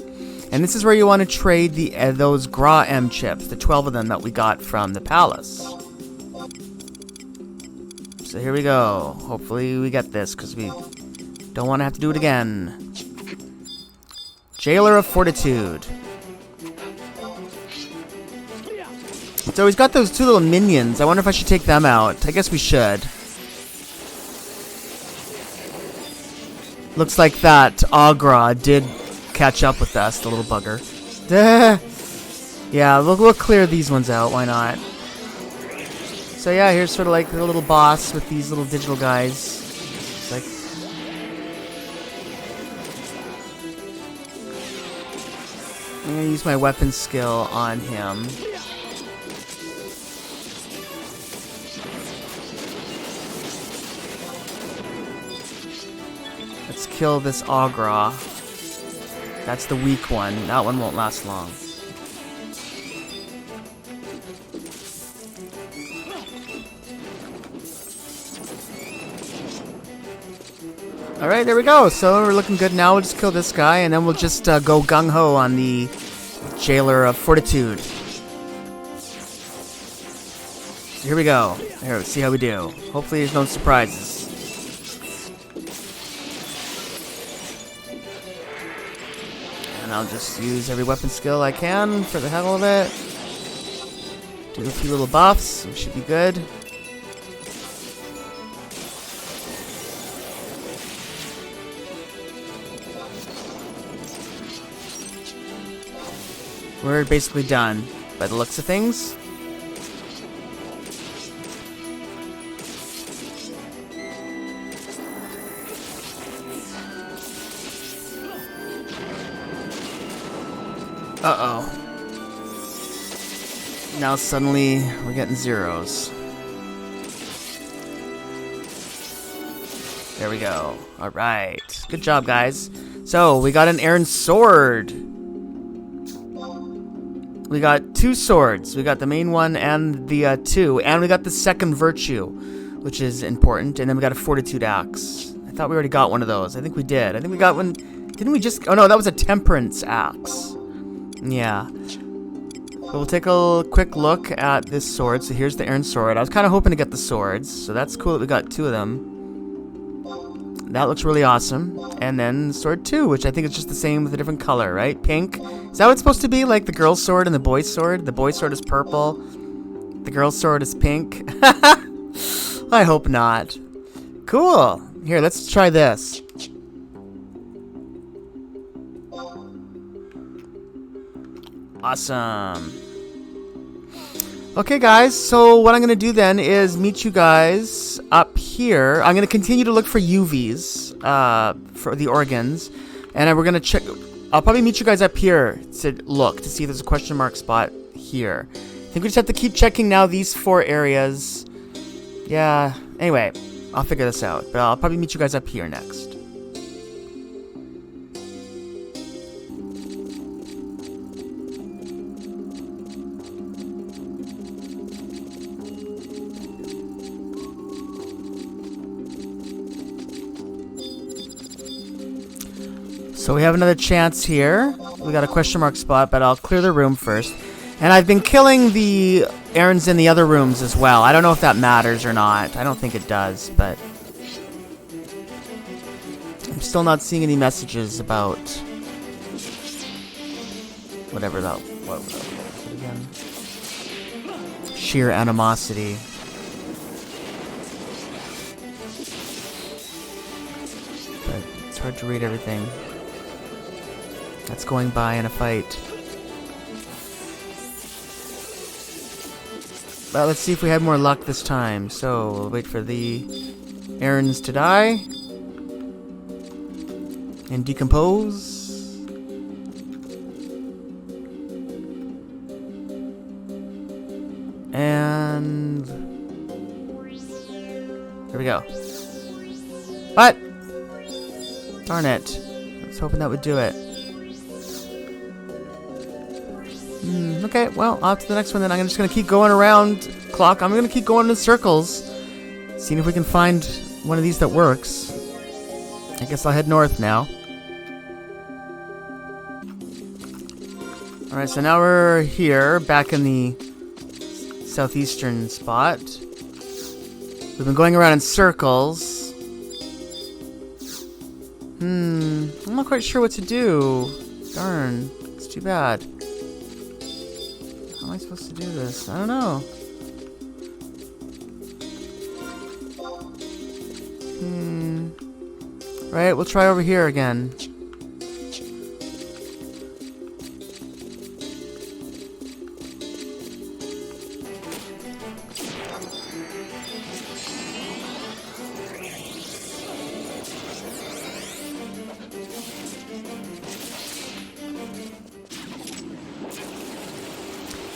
And this is where you want to trade those Gra M chips, the 12 of them that we got from the palace. So here we go. Hopefully we get this, because we don't want to have to do it again. Jailer of Fortitude. So he's got those two little minions. I wonder if I should take them out. I guess we should. Looks like that Agra did catch up with us, the little bugger. Yeah, we'll clear these ones out. Why not? So yeah, here's sort of like the little boss with these little digital guys. It's like... I'm gonna use my weapon skill on him. Let's kill this Agra. That's the weak one. That one won't last long. Alright, there we go. So we're looking good now. We'll just kill this guy, and then we'll just go gung-ho on the Jailer of Fortitude. So here we go. Here, let's see how we do. Hopefully there's no surprises. I'll just use every weapon skill I can for the hell of it. Do a few little buffs, we should be good. We're basically done by the looks of things. Uh-oh. Now suddenly we're getting zeros. There we go. Alright. Good job, guys. So, we got an Aaron sword. We got 2 swords. We got the main one and the 2. And we got the second virtue, which is important. And then we got a fortitude axe. I thought we already got one of those. I think we did. I think we got one... Didn't we just... Oh no, that was a temperance axe. Yeah. But we'll take a quick look at this sword. So here's the Aaron sword. I was kind of hoping to get the swords. So that's cool that we got 2 of them. That looks really awesome. And then sword 2, which I think is just the same with a different color, right? Pink. Is that what it's supposed to be? Like the girl's sword and the boy's sword? The boy's sword is purple. The girl's sword is pink. I hope not. Cool. Here, let's try this. Awesome. Okay, guys, so what I'm going to do then is meet you guys up here. I'm going to continue to look for UVs, for the organs, and we're going to check... I'll probably meet you guys up here to look, to see if there's a question mark spot here. I think we just have to keep checking now these 4 areas. Yeah, anyway, I'll figure this out, but I'll probably meet you guys up here next. So we have another chance here. We got a question mark spot, but I'll clear the room first. And I've been killing the errands in the other rooms as well. I don't know if that matters or not. I don't think it does, but... I'm still not seeing any messages about... whatever that what was it again? Sheer animosity. But it's hard to read everything that's going by in a fight. But let's see if we have more luck this time. So we'll wait for the errands to die and decompose. And here we go. What? Darn it. I was hoping that would do it. Okay, well, off to the next one then. I'm just going to keep going around clock. I'm going to keep going in circles, seeing if we can find one of these that works. I guess I'll head north now. Alright, so now we're here, back in the southeastern spot. We've been going around in circles. I'm not quite sure what to do. Darn, it's too bad. How am I supposed to do this? I don't know. Right, we'll try over here again.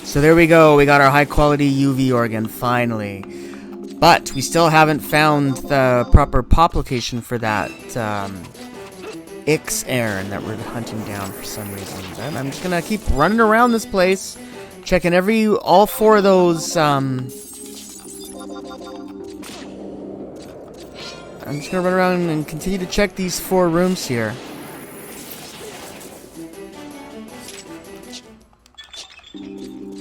So there we go, we got our high quality UV organ, finally. But we still haven't found the proper pop location for that Ix-Airn that we're hunting down for some reason. But I'm just gonna keep running around this place, checking all four of those, I'm just gonna run around and continue to check these 4 rooms here.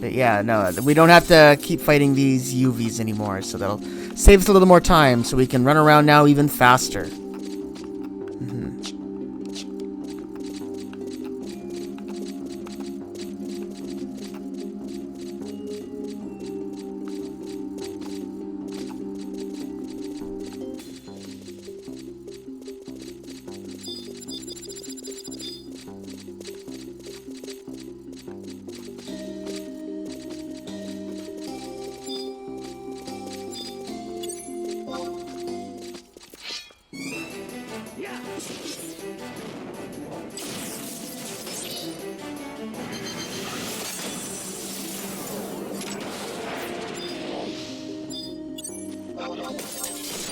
But yeah, no, we don't have to keep fighting these UVs anymore, so that'll save us a little more time, so we can run around now even faster.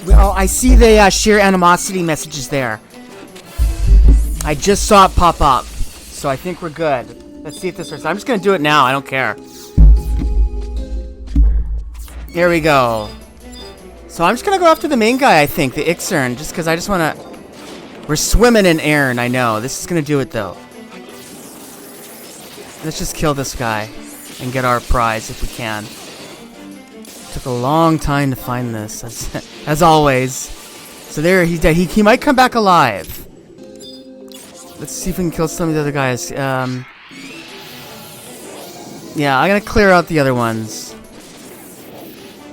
Well, I see the sheer animosity messages there. I just saw it pop up, so I think we're good. Let's see if this works. I'm just gonna do it now. I don't care. Here we go. So I'm just gonna go after the main guy, I think, the Ix-Airn, just because I just wanna... We're swimming in Airn, I know. This is gonna do it, though. Let's just kill this guy and get our prize if we can. Took a long time to find this, as always. So there, he's dead. He might come back alive. Let's see if we can kill some of the other guys. Yeah, I'm gonna clear out the other ones.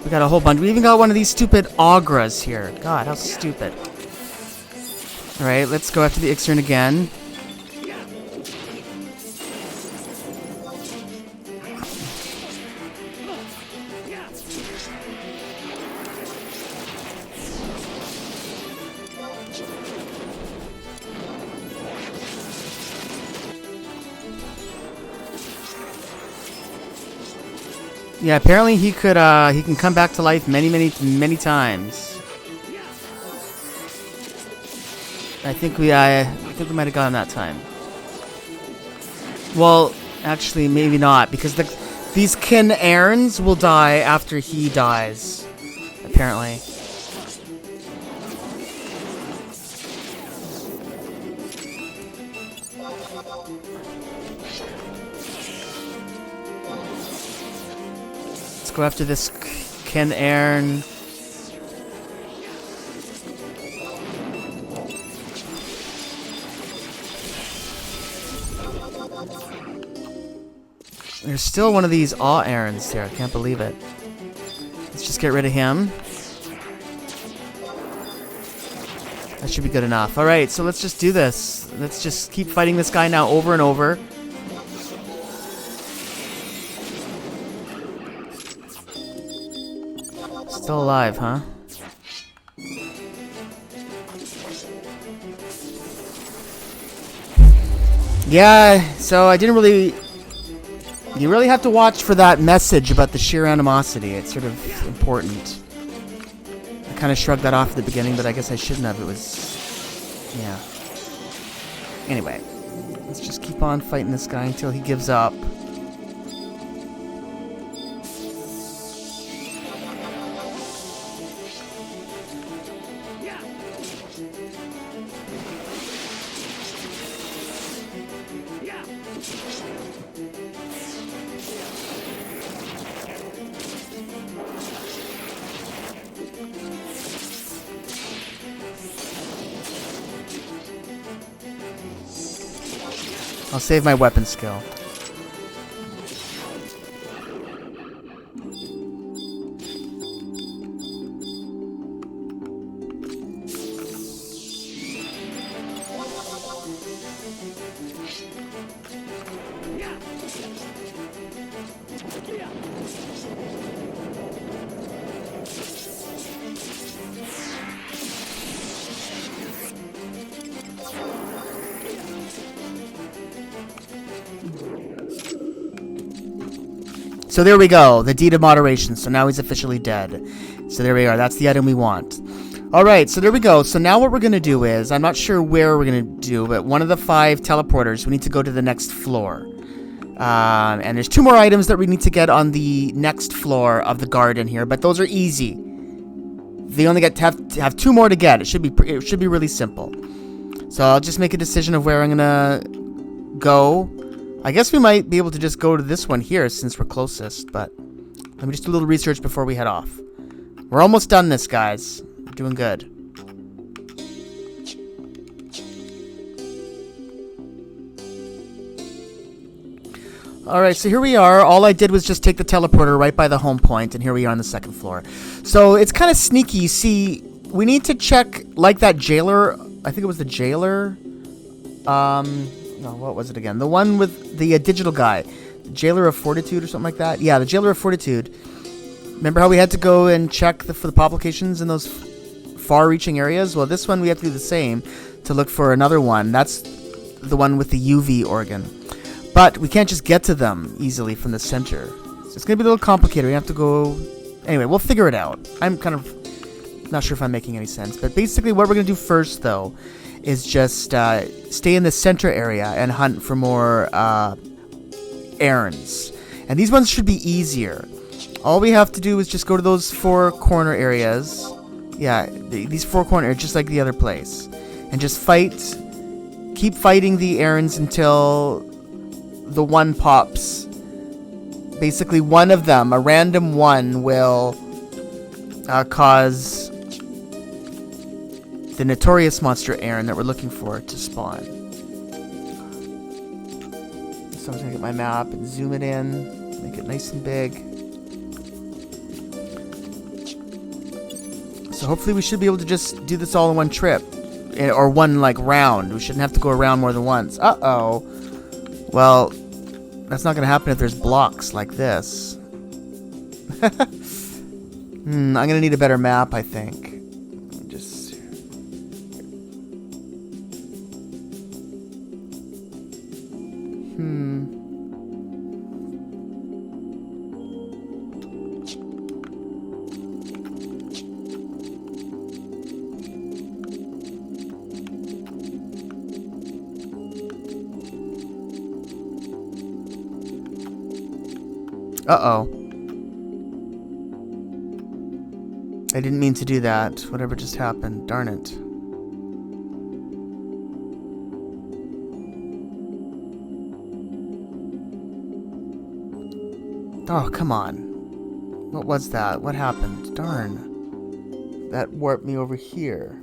We got a whole bunch. We even got one of these stupid Ogras here. God, how stupid. Alright, let's go after the Ix-Airn again. Yeah, apparently he can come back to life many times. I think we might have got him that time. Well, actually, maybe not, because these Kin-Airns will die after he dies, apparently. Let's go after this Kin-Airn. There's still one of these awe errands here. I can't believe it. Let's just get rid of him. That should be good enough. Alright, so let's just do this. Let's just keep fighting this guy now over and over. Still alive, huh? Yeah, so I didn't really... You really have to watch for that message about the sheer animosity. It's sort of important. I kind of shrugged that off at the beginning, but I guess I shouldn't have. It was... Yeah. Anyway. Let's just keep on fighting this guy until he gives up. I'll save my weapon skill. So there we go, the deed of moderation. So now he's officially dead. So there we are, that's the item we want. Alright, so there we go. So now what we're going to do is, I'm not sure where we're going to do, but one of the 5 teleporters, we need to go to the next floor. And there's 2 more items that we need to get on the next floor of the garden here, but those are easy. They only get to have 2 more to get. It should be really simple. So I'll just make a decision of where I'm going to go. I guess we might be able to just go to this one here since we're closest, but let me just do a little research before we head off. We're almost done this, guys. We're doing good. Alright, so here we are. All I did was just take the teleporter right by the home point, and here we are on the 2nd floor. So it's kind of sneaky. You see, we need to check, like that jailer, I think it was the jailer, no, what was it again? The one with the digital guy. The Jailer of Fortitude or something like that? Yeah, the Jailer of Fortitude. Remember how we had to go and check for the publications in those far-reaching areas? Well, this one we have to do the same to look for another one. That's the one with the UV organ. But we can't just get to them easily from the center. So it's going to be a little complicated. We have to go... Anyway, we'll figure it out. I'm kind of not sure if I'm making any sense. But basically what we're going to do first, though, is just stay in the center area and hunt for more errands. And these ones should be easier. All we have to do is just go to those 4 corner areas. Yeah, these 4 corner areas, just like the other place. And just fight. Keep fighting the errands until the one pops. Basically, one of them, a random one, will cause the notorious monster errand that we're looking for to spawn. So I'm just gonna get my map and zoom it in, make it nice and big. So hopefully we should be able to just do this all in one trip, or one like round. We shouldn't have to go around more than once. Uh-oh. Well, that's not gonna happen if there's blocks like this. I'm gonna need a better map, I think. Uh-oh. I didn't mean to do that. Whatever just happened. Darn it. Oh, come on. What was that? What happened? Darn. That warped me over here.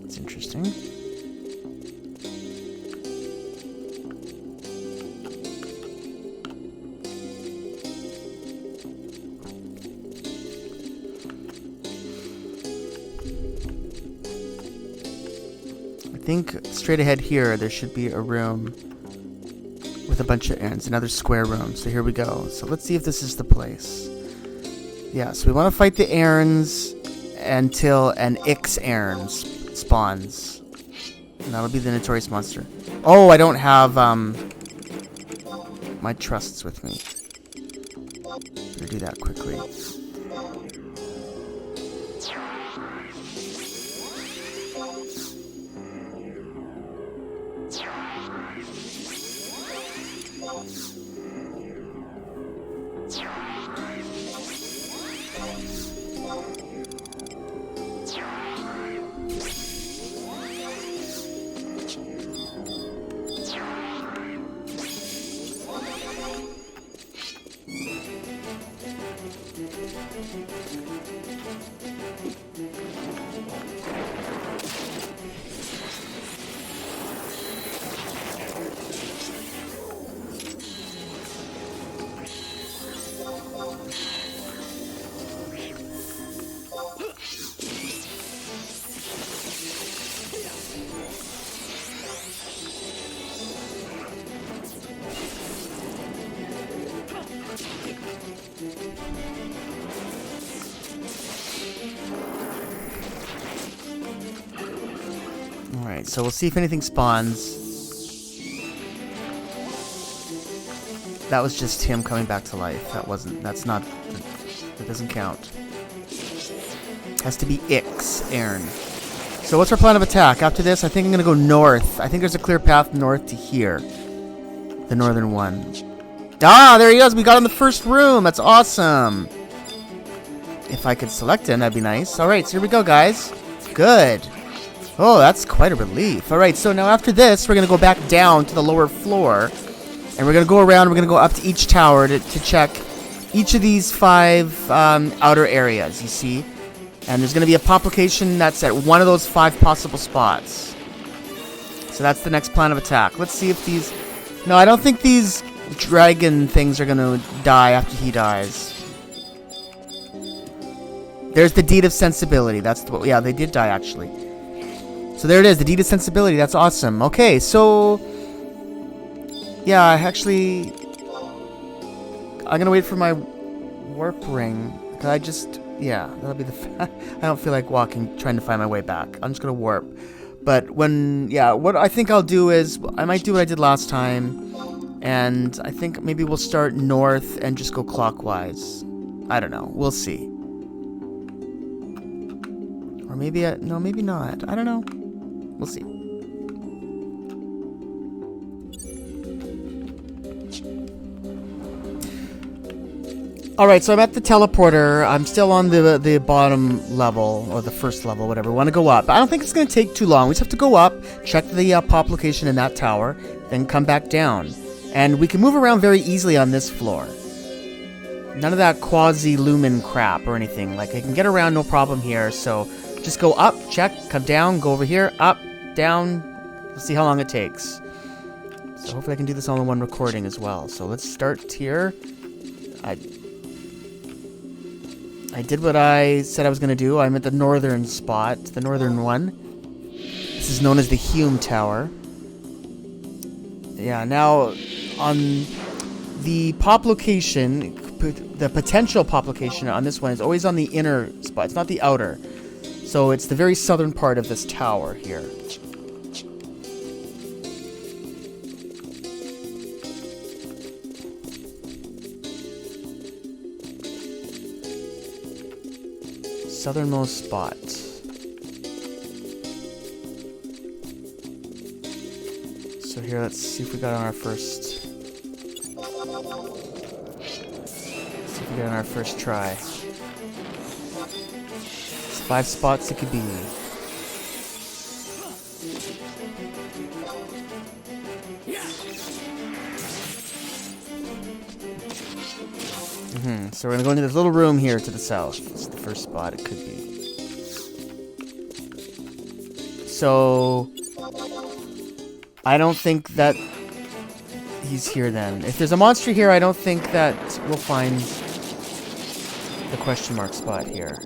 That's interesting. interesting. I think straight ahead here, there should be a room with a bunch of errands, another square room. So here we go. So let's see if this is the place. Yeah, so we want to fight the errands until an Ix Aaron spawns. And that'll be the Notorious Monster. Oh, I don't have my trusts with me. Better do that quickly. Alright, so we'll see if anything spawns. That was just him coming back to life. That doesn't count. Has to be Ix Aaron. So what's our plan of attack? After this, I think I'm going to go north. I think there's a clear path north to here. The northern one. Ah, there he is. We got in the first room. That's awesome. If I could select him, that'd be nice. Alright, so here we go, guys. Good. Oh, that's quite a relief. Alright, so now after this, we're going to go back down to the lower floor. And we're going to go around, we're going to go up to each tower to check each of these 5 outer areas, you see. And there's going to be a pop location that's at one of those 5 possible spots. So that's the next plan of attack. Let's see if these... No, I don't think these dragon things are going to die after he dies. There's the Deed of Sensibility. That's the... Yeah, they did die, actually. So there it is, the Deed of Sensibility. That's awesome. Okay, so... Yeah, actually... I'm going to wait for my warp ring. Because I just... Yeah, that'll be the... I don't feel like trying to find my way back. I'm just going to warp. But when... Yeah, what I think I'll do is... I might do what I did last time. And I think maybe we'll start north and just go clockwise. I don't know. We'll see. Or maybe... No, maybe not. I don't know. We'll see. Alright, so I'm at the teleporter. I'm still on the bottom level, or the first level, whatever. We want to go up. I don't think it's going to take too long. We just have to go up, check the pop location in that tower, then come back down. And we can move around very easily on this floor. None of that quasi-lumen crap or anything. Like, I can get around no problem here, so just go up, check, come down, go over here, up, down. We'll see how long it takes. So hopefully I can do this all in one recording as well. So let's start here. I did what I said I was going to do. I'm at the northern spot, the northern one. This is known as the Hume Tower. Yeah, now on the pop location, the potential pop location on this one is always on the inner spot. It's not the outer. So it's the very southern part of this tower here. Southernmost spot. So here, let's see if we got on our first... See if we got on our first try. It's 5 spots it could be. So we're going to go into this little room here to the south. It's the first spot it could be. so I don't think that he's here then. If there's a monster here, I don't think that we'll find the question mark spot here.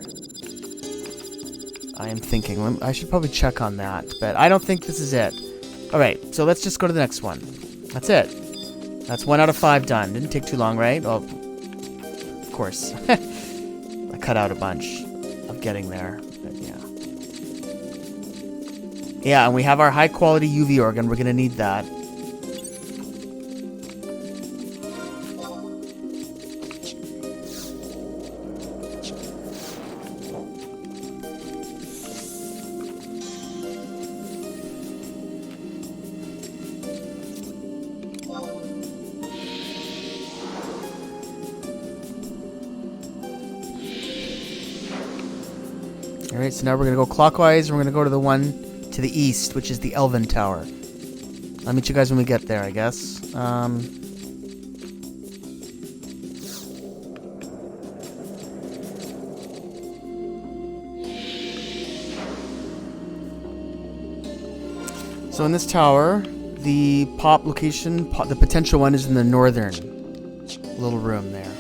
I am thinking. I should probably check on that, but I don't think this is it. Alright, so let's just go to the next one. That's it. That's 1 out of 5 done. Didn't take too long, right? Oh, of course. I cut out a bunch of getting there, but yeah. Yeah, and we have our high quality UV organ. We're gonna need that. Alright, so now we're going to go clockwise, and we're going to go to the one to the east, which is the Elven Tower. I'll meet you guys when we get there, I guess. So in this tower, the pop location, the potential one is in the northern little room there.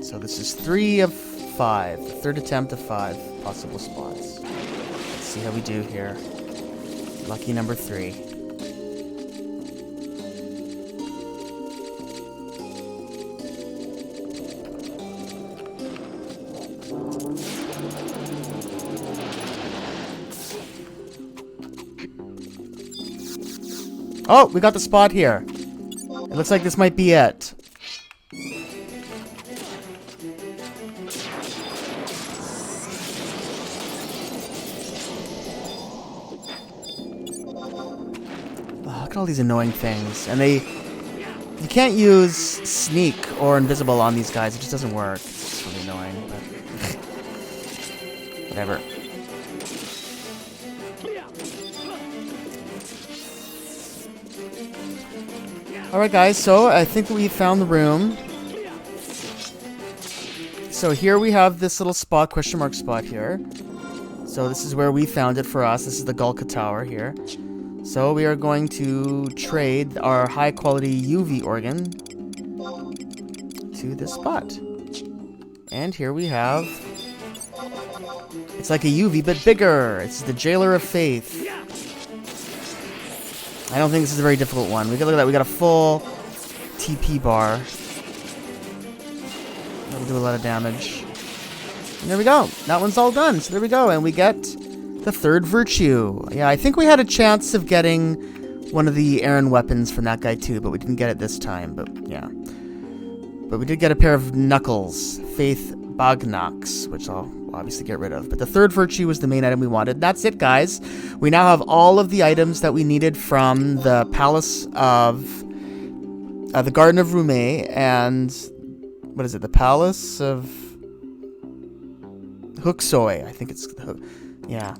So this is 3 of 5, the third attempt of 5 possible spots. Let's see how we do here. Lucky number 3. Oh, we got the spot here. It looks like this might be it. Look at all these annoying things. And you can't use sneak or invisible on these guys. It just doesn't work. It's really annoying, but whatever. Alright guys, so I think we found the room. So here we have this little spot, question mark spot here. So this is where we found it for us. This is the Gulka Tower here. So we are going to trade our high quality UV organ to this spot. And here we have... It's like a UV, but bigger. It's the Jailer of Faith. I don't think this is a very difficult one. We got, look at that. We got a full TP bar. That'll do a lot of damage. And there we go. That one's all done. So there we go. And we get the third virtue. Yeah, I think we had a chance of getting one of the Aaron weapons from that guy too, but we didn't get it this time. But yeah. But we did get a pair of knuckles. Faith Bagnox, which I'll obviously get rid of. But the third virtue was the main item we wanted. That's it, guys. We now have all of the items that we needed from the Palace of... the Garden of Rumé and... What is it? The Palace of... Huxoi. I think it's... Yeah.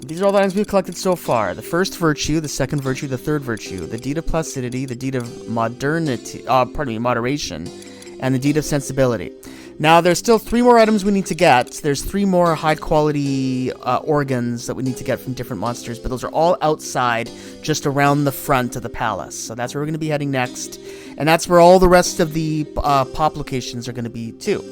These are all the items we've collected so far. The first virtue, the second virtue, the third virtue, the deed of placidity, the deed of moderation, and the deed of sensibility. Now, there's still 3 more items we need to get. There's 3 more high-quality organs that we need to get from different monsters, but those are all outside, just around the front of the palace. So that's where we're going to be heading next, and that's where all the rest of the pop locations are going to be, too.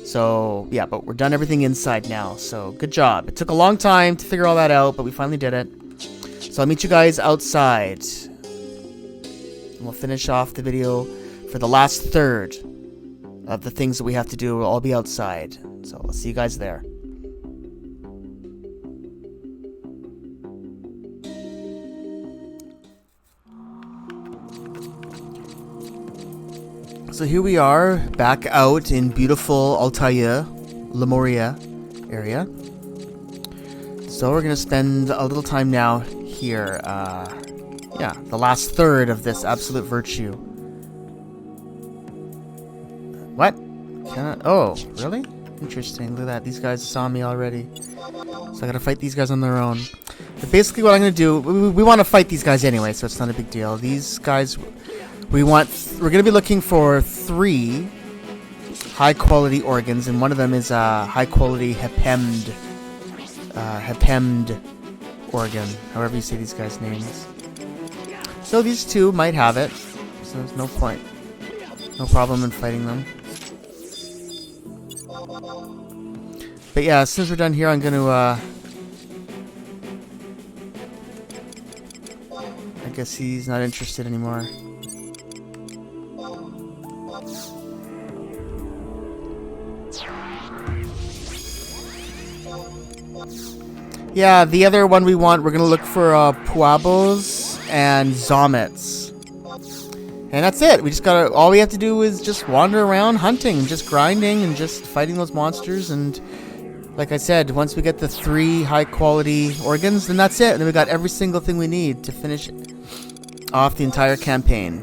So, yeah, but we're done everything inside now, so good job. It took a long time to figure all that out, but we finally did it. So I'll meet you guys outside. And we'll finish off the video for the last third of the things that we have to do. We'll all be outside. So I'll see you guys there. So here we are, back out in beautiful Altaïr, Lemuria area. So we're going to spend a little time now here. Yeah, the last third of this absolute virtue. What? Oh, really? Interesting. Look at that. These guys saw me already. So I gotta fight these guys on their own. But basically what I'm gonna do, we want to fight these guys anyway, so it's not a big deal. These guys, we're gonna be looking for 3 high quality organs, and one of them is a high quality hepemmed organ, however you say these guys' names. So these two might have it, so there's no problem in fighting them. But yeah, since we're done here, I'm gonna I guess he's not interested anymore. Yeah, the other one we want, we're gonna look for Puabos and Zomets. And that's it. We just gotta, all we have to do is just wander around hunting, just grinding and just fighting those monsters. And like I said, once we get the 3 high quality organs, then that's it. And then we got every single thing we need to finish off the entire campaign.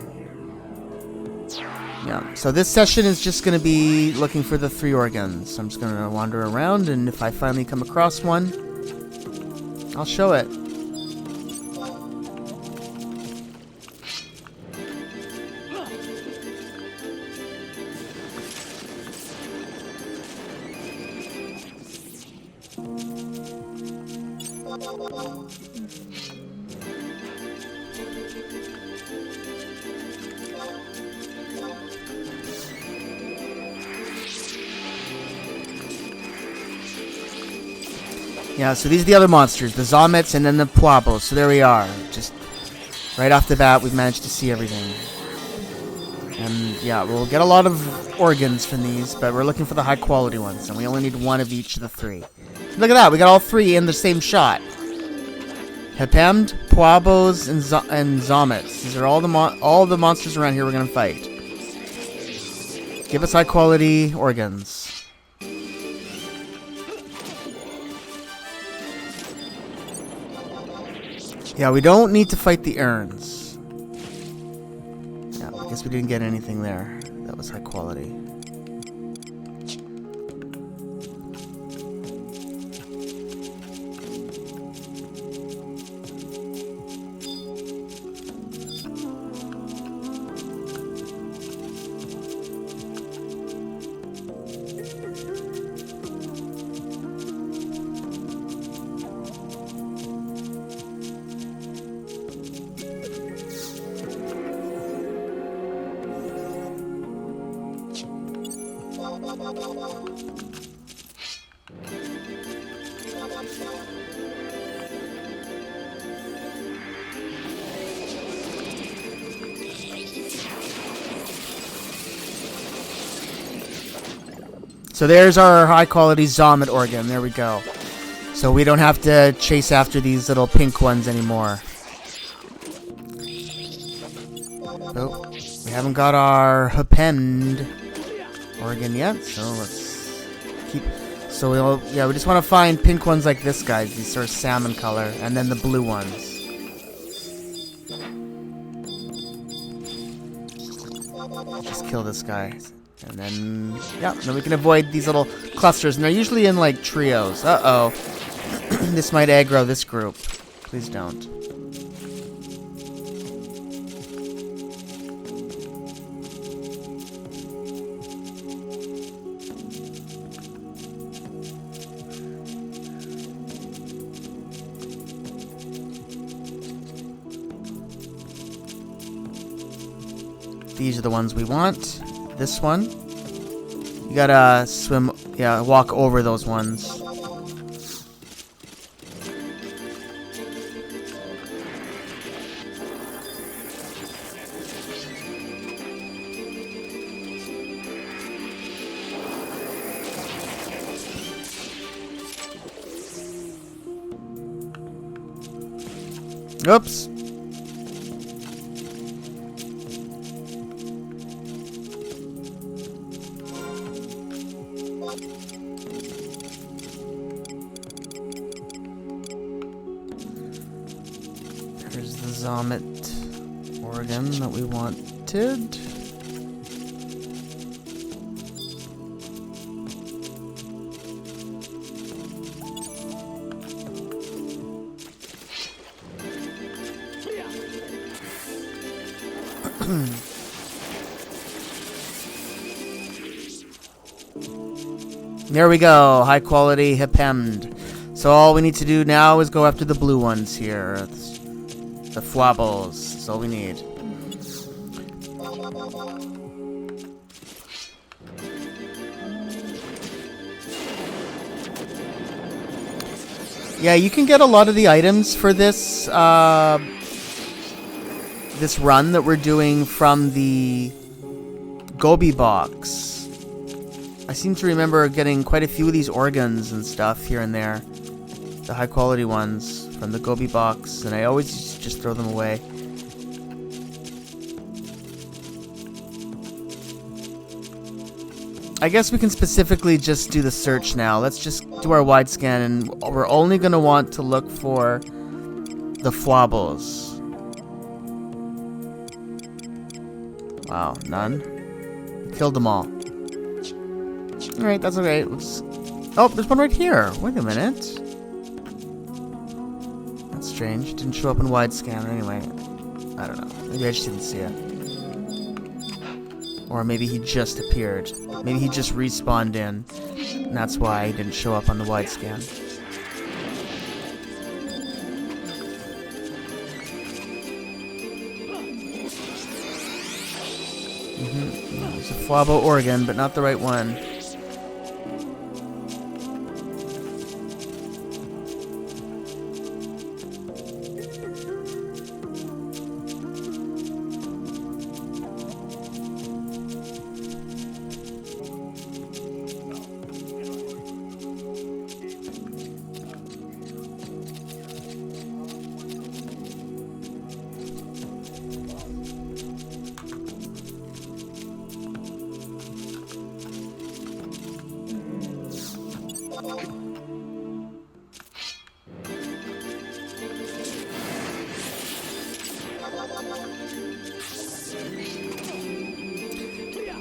Yeah, so this session is just gonna be looking for the 3 organs. I'm just gonna wander around, and if I finally come across one, I'll show it. Yeah, so these are the other monsters, the Zomets and then the Puabos. So there we are. Just right off the bat, we've managed to see everything. And yeah, we'll get a lot of organs from these, but we're looking for the high quality ones, and we only need 1 of each of the 3. Look at that, we got all 3 in the same shot. Hepemmed, Puabos, and Zomets. These are all the monsters around here we're gonna fight. Give us high quality organs. Yeah, we don't need to fight the urns. Yeah, I guess we didn't get anything there. That was high quality. So there's our high quality Zomet organ. There we go. So we don't have to chase after these little pink ones anymore. Oh, we haven't got our Hepemmed organ yet, so let's keep. So we just want to find pink ones like this, guys. These sort of salmon color, and then the blue ones. Just kill this guy. And then, yeah, then we can avoid these little clusters. And they're usually in, like, trios. Uh-oh. This might aggro this group. Please don't. These are the ones we want. This one. You gotta swim, walk over those ones. Oops. There's the Zomet organ that we wanted. There we go. High quality Hipemd. So all we need to do now is go after the blue ones here. The Fwabbles. That's all we need. Yeah, you can get a lot of the items for this this run that we're doing from the Gobi box. I seem to remember getting quite a few of these organs and stuff here and there. The high quality ones from the Gobi box, and I always just throw them away. I guess we can specifically just do the search now. Let's just do our wide scan, and we're only going to want to look for the Fwabbles. Wow, none? We killed them all. Alright, that's okay. Oh, there's one right here. Wait a minute. That's strange. It didn't show up in wide scan anyway. I don't know. Maybe I just didn't see it. Or maybe he just appeared. Maybe he just respawned in, and that's why he didn't show up on the wide scan. There's a Fwabble organ, but not the right one.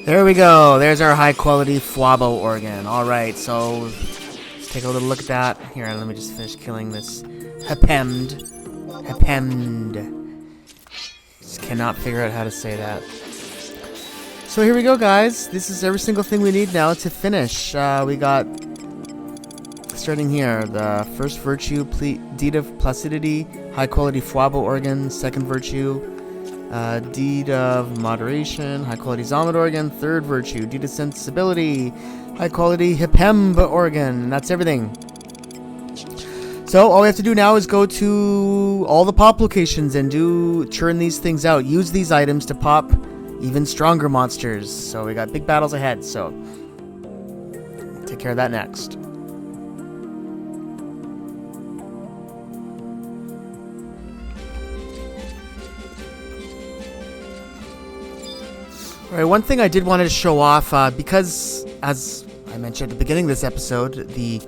There we go. There's our high quality Fwabble organ. Alright, so let's take a little look at that. Here, let me just finish killing this Hipemd. Hipemd. Just cannot figure out how to say that. So here we go, guys. This is every single thing we need now to finish. We got, starting here, the first virtue, Deed of Placidity, high quality Fwabble organ, second virtue, Deed of Moderation, high quality Zombid organ, third virtue, Deed of Sensibility, high quality Hipemd organ, and that's everything. So all we have to do now is go to all the pop locations and churn these things out. Use these items to pop even stronger monsters. So we got big battles ahead, so take care of that next. Alright, one thing I did want to show off, because, as I mentioned at the beginning of this episode, the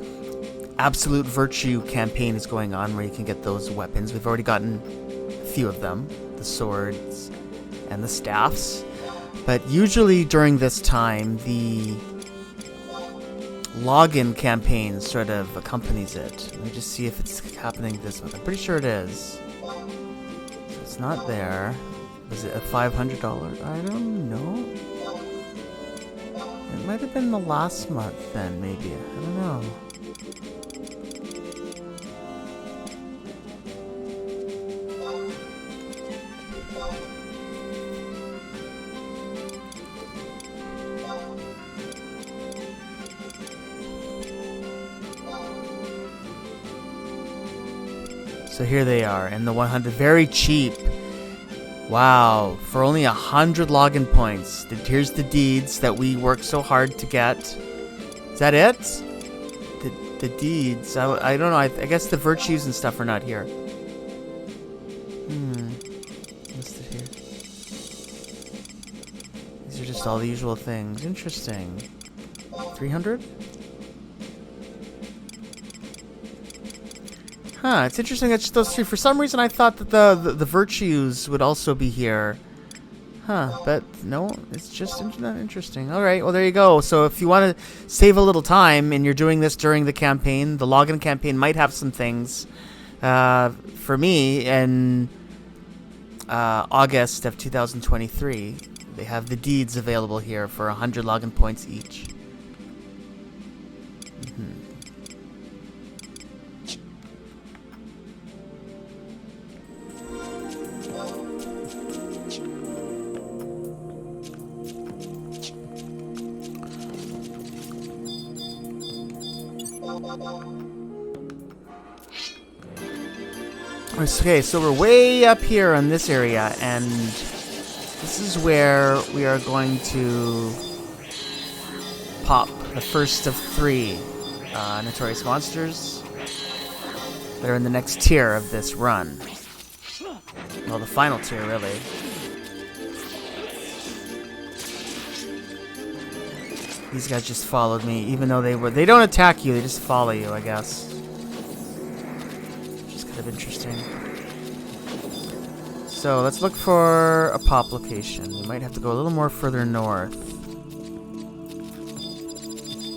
Absolute Virtue campaign is going on where you can get those weapons. We've already gotten a few of them, the swords and the staffs. But usually during this time, the login campaign sort of accompanies it. Let me just see if it's happening this month. I'm pretty sure it is. So it's not there. Was it a $500 item? No. It might have been the last month then, maybe. I don't know. So here they are, and the 100, very cheap. Wow, for only 100 login points. Here's the deeds that we worked so hard to get. Is that it? The deeds. I don't know. I guess the virtues and stuff are not here. Listed here. These are just all the usual things. Interesting. 300? Huh, it's interesting that's just those three. For some reason I thought that the virtues would also be here. Huh, but no, it's just not interesting. Alright, well there you go. So if you want to save a little time and you're doing this during the campaign, the login campaign might have some things. For me, in August of 2023, they have the deeds available here for 100 login points each. Okay, so we're way up here on this area, and this is where we are going to pop the first of 3 Notorious Monsters that are in the next tier of this run. Well, the final tier, really. These guys just followed me, even though they don't attack you, they just follow you, I guess. Which is kind of interesting. So, let's look for a pop location. We might have to go a little more further north.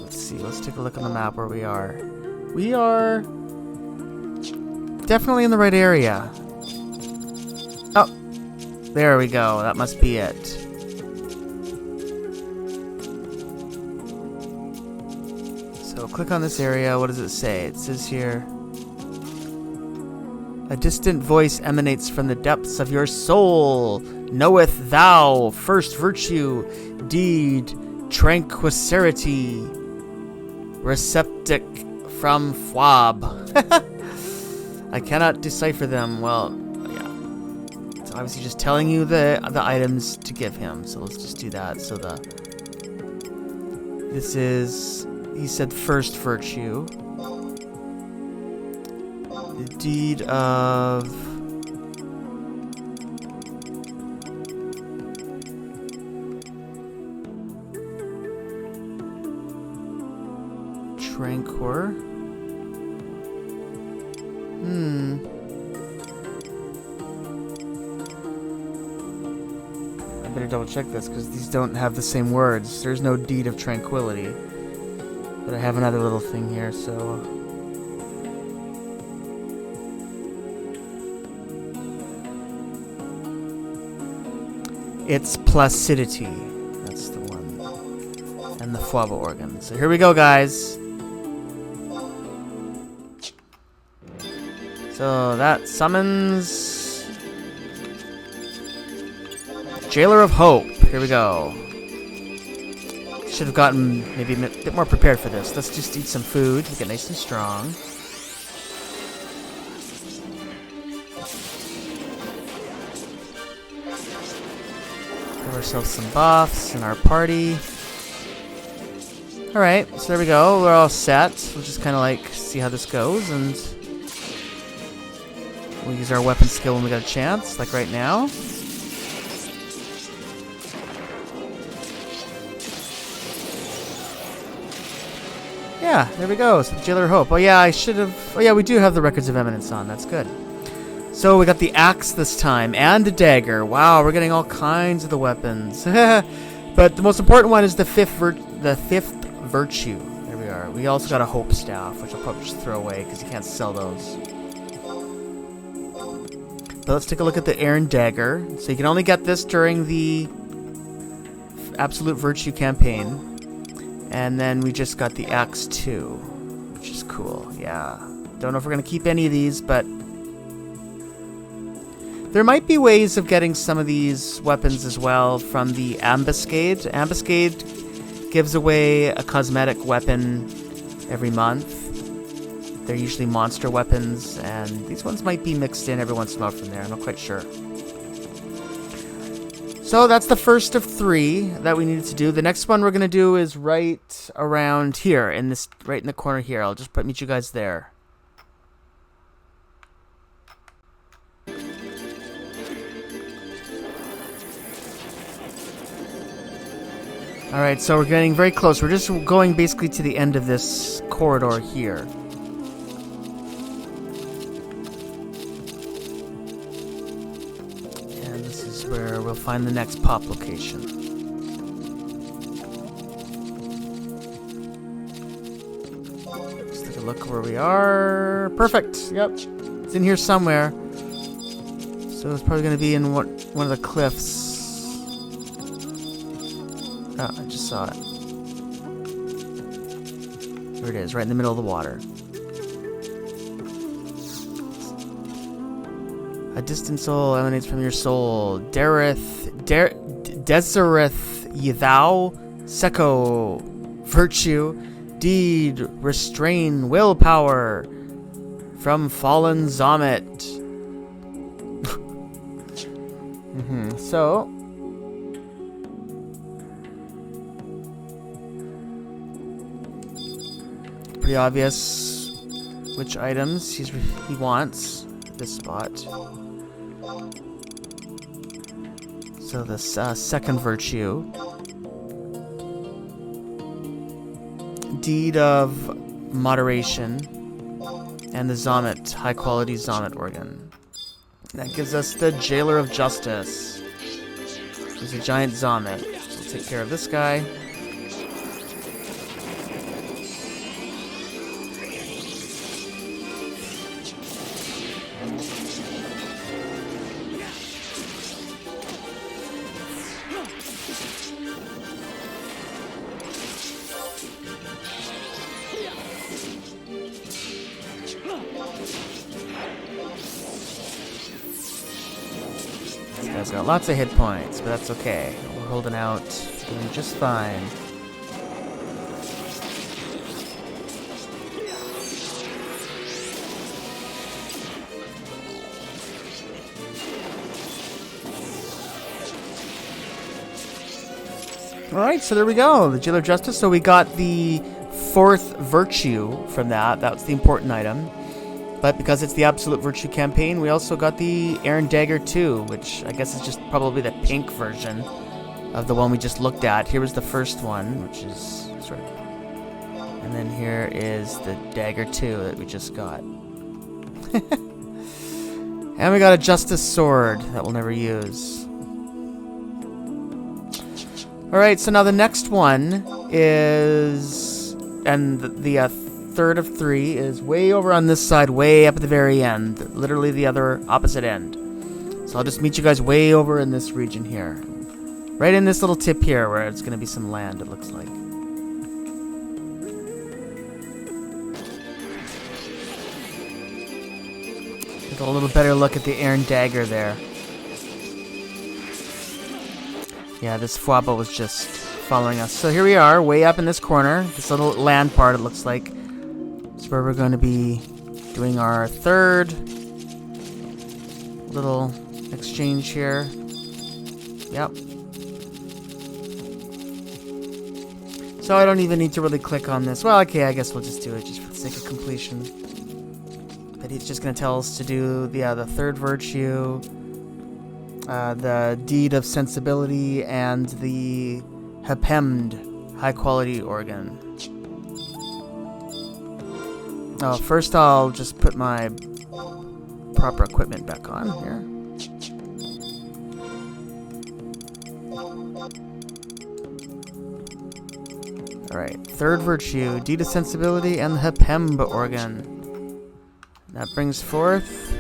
Let's see, let's take a look on the map where we are. We are definitely in the right area. Oh, there we go. That must be it. So click on this area. What does it say? It says here, a distant voice emanates from the depths of your soul. Knoweth thou first virtue, deed, tranquility, receptic from Fwab. I cannot decipher them. Well, yeah. It's obviously just telling you the items to give him. So let's just do that. So this is, he said first virtue. The deed of Tranquor. I better double check this because these don't have the same words. There's no deed of tranquility. But I have another little thing here, so it's placidity. That's the one. And the Fwaba organ. So here we go, guys. So that summons Jailer of Hope. Here we go. Should have gotten maybe a bit more prepared for this. Let's just eat some food to get nice and strong. Give ourselves some buffs in our party. Alright, so there we go. We're all set. We'll just kind of like see how this goes, and we'll use our weapon skill when we got a chance, like right now. Yeah, there we go. So Jailer of Hope. Oh yeah, I should have. Oh yeah, we do have the Records of Eminence on. That's good. So we got the axe this time and the dagger. Wow, we're getting all kinds of the weapons. But the most important one is the fifth virtue. There we are. We also got a hope staff, which I'll probably just throw away because you can't sell those. But let's take a look at the Iron Dagger. So you can only get this during the Absolute Virtue campaign. And then we just got the Axe 2, which is cool. Yeah. Don't know if we're going to keep any of these, but there might be ways of getting some of these weapons as well from the Ambuscade. Ambuscade gives away a cosmetic weapon every month. They're usually monster weapons, and these ones might be mixed in every once in a while from there. I'm not quite sure. So that's the first of 3 that we needed to do. The next one we're going to do is right around here, right in the corner here. I'll just meet you guys there. Alright, so we're getting very close. We're just going basically to the end of this corridor here. Where we'll find the next pop location. Let's take a look where we are. Perfect. Yep. It's in here somewhere. So it's probably going to be in one of the cliffs. Oh, I just saw it. There it is, right in the middle of the water. A distant soul emanates from your soul. Desireth ye thou, Seko, virtue, Deed, restrain willpower from fallen Zomet. So pretty obvious which items he wants. This spot. So this second virtue. Deed of moderation. And the Zomet, high quality Zomet organ. That gives us the Jailer of Justice. There's a giant Zomet. So we'll take care of this guy. This guy's got lots of hit points, but that's okay. We're holding out, doing just fine. Alright, so there we go, the Jailer of Justice. So we got the fourth virtue from that. That's the important item. But because it's the Absolute Virtue campaign, we also got the Iron Dagger 2, which I guess is just probably the pink version of the one we just looked at. Here was the first one, which is sort of... And then here is the Dagger 2 that we just got. And we got a Justice Sword that we'll never use. Alright, so now the next one is... And the third of three is way over on this side, way up at the very end. Literally the other opposite end. So I'll just meet you guys way over in this region here. Right in this little tip here where it's going to be some land, it looks like. Get a little better look at the Iron Dagger there. Yeah, this Fuaba was just following us. So here we are, way up in this corner. This little land part, it looks like. It's where we're going to be doing our third little exchange here. Yep. So I don't even need to really click on this. Well, okay, I guess we'll just do it just for the sake of completion. But he's just going to tell us to do the third virtue, the Deed of Sensibility, and the Hepemd, high quality organ. Oh, first I'll just put my proper equipment back on here. Alright, third virtue, Deed of Sensibility, and the Hepemd organ. That brings forth...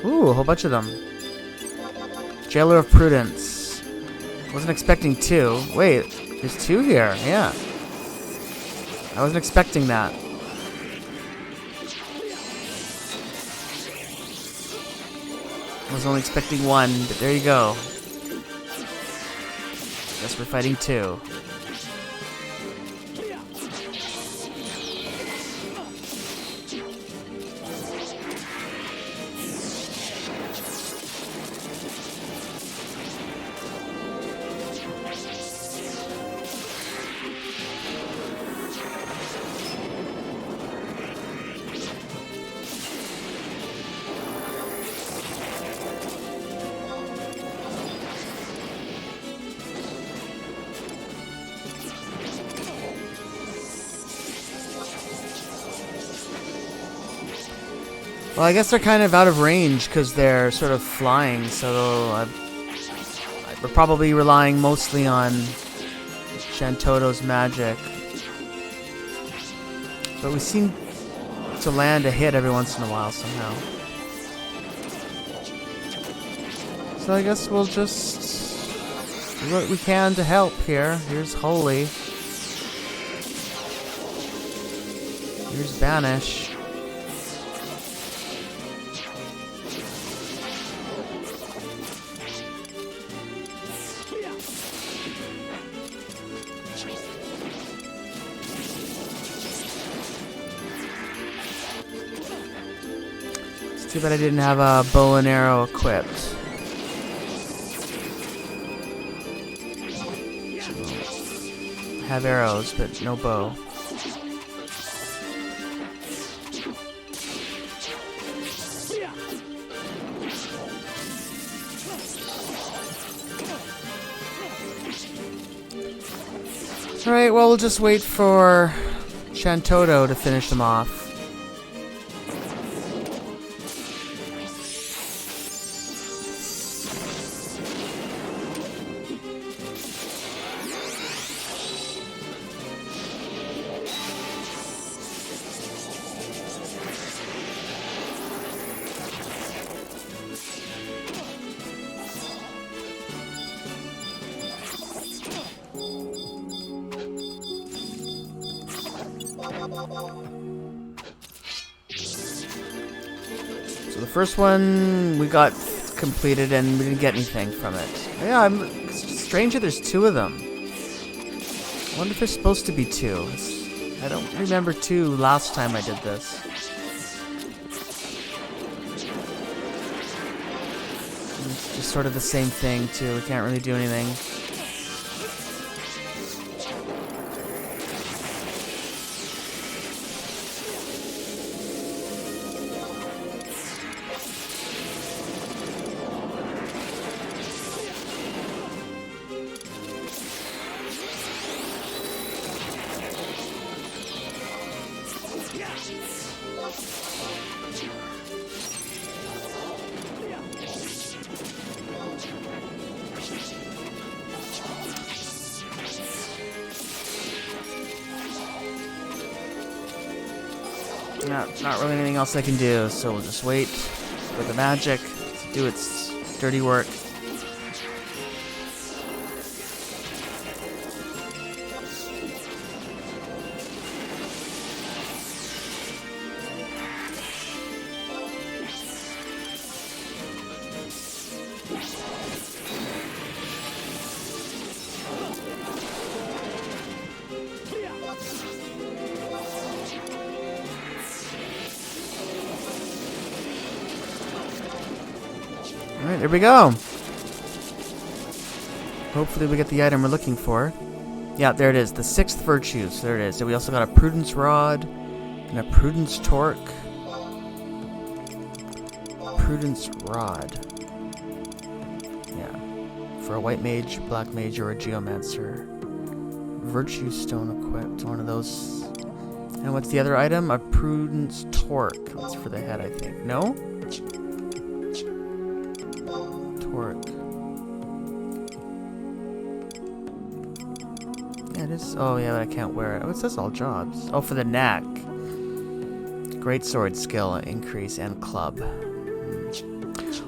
Ooh, a whole bunch of them. Jailer of Prudence. Wasn't expecting two. Wait, there's two here, yeah. I wasn't expecting that. I was only expecting one, but there you go. Guess we're fighting two. Well, I guess they're kind of out of range because they're sort of flying, so we're probably relying mostly on Shantoto's magic. But we seem to land a hit every once in a while somehow. So I guess we'll just do what we can to help here. Here's Holy. Here's Banish. Too bad I didn't have a bow and arrow equipped. I have arrows, but no bow. Alright, well, we'll just wait for Shantoto to finish them off. So the first one we got completed and we didn't get anything from it. Yeah, it's strange that there's two of them. I wonder if there's supposed to be two. I don't remember two last time I did this. It's just sort of the same thing too. We can't really do anything. Not really anything else I can do, so we'll just wait for the magic to do its dirty work. Alright, there we go. Hopefully we get the item we're looking for. Yeah, there it is. The 6th virtue. So there it is. So we also got a Prudence Rod and a Prudence Torque. Prudence Rod. Yeah. For a White Mage, Black Mage, or a Geomancer. Virtue Stone equipped. One of those. And what's the other item? A Prudence Torque. That's for the head, I think. No? Torque. Yeah, it is. Oh, yeah, but I can't wear it. Oh, it says all jobs. Oh, for the neck. Great sword skill increase and club.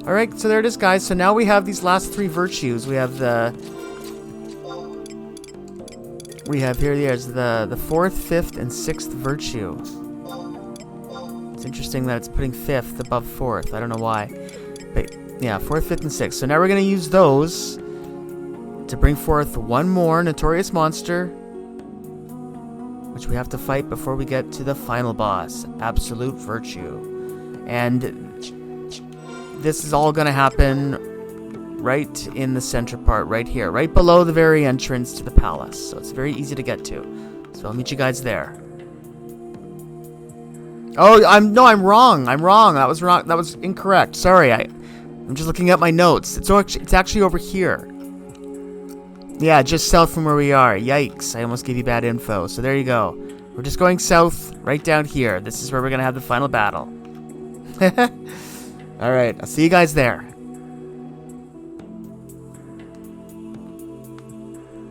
Alright, so there it is, guys. So now we have these last 3 virtues. We have the... We have here, there's the 4th, 5th, and 6th virtue. It's interesting that it's putting 5th above 4th. I don't know why. But yeah, 4th, 5th, and 6th. So now we're going to use those to bring forth one more Notorious Monster, which we have to fight before we get to the final boss, Absolute Virtue. And this is all going to happen right in the center part, right here, right below the very entrance to the palace. So it's very easy to get to. So I'll meet you guys there. Oh, I'm wrong. I'm wrong. That was wrong. That was incorrect. Sorry. I'm just looking at my notes. It's actually over here. Yeah, just south from where we are. Yikes. I almost gave you bad info. So there you go. We're just going south, right down here. This is where we're going to have the final battle. Alright, I'll see you guys there.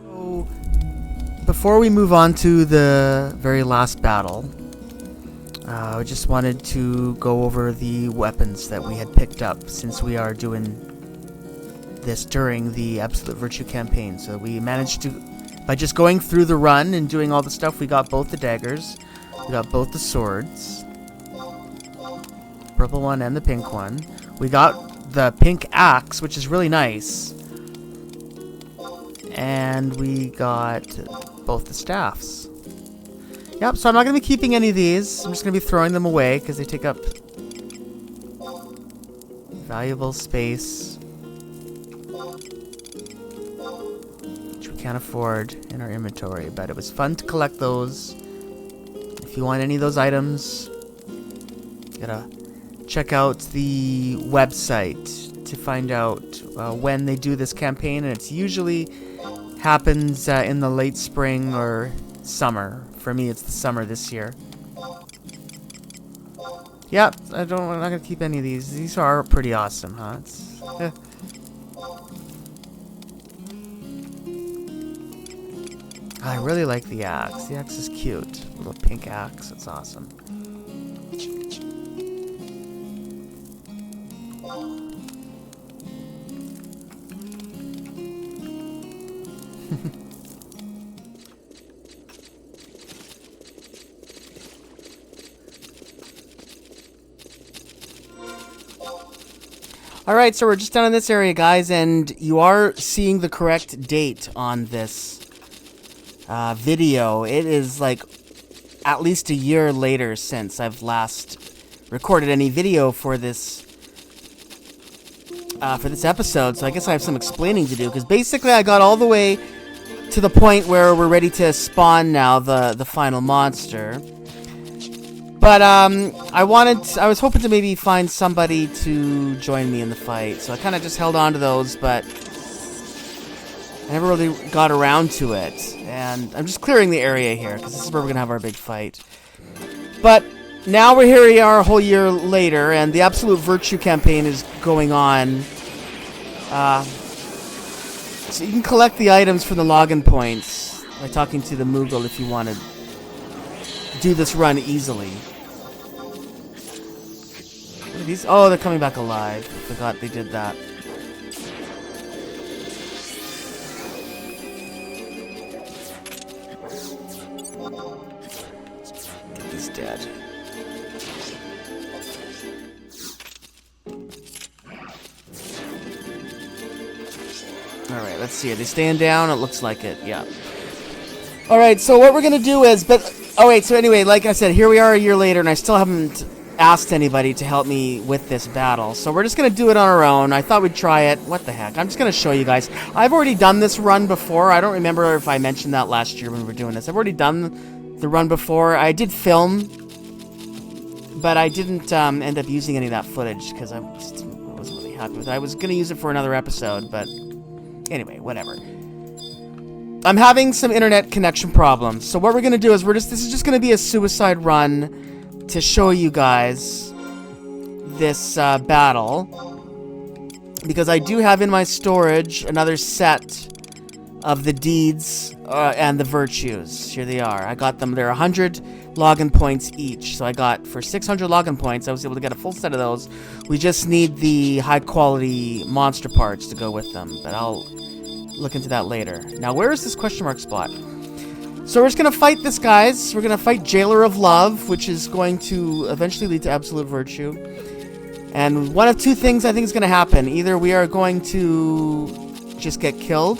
So, before we move on to the very last battle, I just wanted to go over the weapons that we had picked up since we are doing this during the Absolute Virtue campaign. So we managed to, by just going through the run and doing all the stuff, we got both the daggers, we got both the swords, purple one and the pink one. We got the pink axe, which is really nice, and we got both the staffs. Yep, so I'm not going to be keeping any of these. I'm just going to be throwing them away because they take up Valuable space. Which we can't afford in our inventory, but it was fun to collect those. If you want any of those items, you gotta check out the website to find out when they do this campaign, and it's usually happens in the late spring or summer. For me, it's the summer this year. Yep, I'm not gonna keep any of these. These are pretty awesome, huh? I really like the axe. The axe is cute. Little pink axe. It's awesome. Alright, so we're just down in this area, guys, and you are seeing the correct date on this video. It is like at least a year later since I've last recorded any video for this episode, so I guess I have some explaining to do, because basically I got all the way to the point where we're ready to spawn now the final monster. But I was hoping to maybe find somebody to join me in the fight, so I kind of just held on to those, but I never really got around to it. And I'm just clearing the area here, because this is where we're going to have our big fight. But now we're here, we are a whole year later, and the Absolute Virtue campaign is going on. So you can collect the items from the login points by talking to the Moogle if you want to do this run easily. What are these? Oh, they're coming back alive. I forgot they did that. Get these dead. Alright, let's see. Are they staying down? It looks like it, yeah. Alright, so what we're gonna do is, so anyway, like I said, here we are a year later, and I still haven't asked anybody to help me with this battle. So we're just gonna do it on our own. I thought we'd try it. What the heck? I'm just gonna show you guys. I've already done this run before. I don't remember if I mentioned that last year when we were doing this. I've already done the run before. I did film, but I didn't end up using any of that footage because I wasn't really happy with it. I was gonna use it for another episode, but anyway, whatever. I'm having some internet connection problems. So what we're going to do is this is just going to be a suicide run to show you guys this battle. Because I do have in my storage another set of the deeds and the virtues. Here they are. I got them. They're 100 login points each. So I got, for 600 login points, I was able to get a full set of those. We just need the high quality monster parts to go with them. But I'll look into that later. Now, where is this question mark spot? So we're just going to fight this, guys. We're going to fight Jailer of Love, which is going to eventually lead to Absolute Virtue. And one of two things I think is going to happen. Either we are going to just get killed,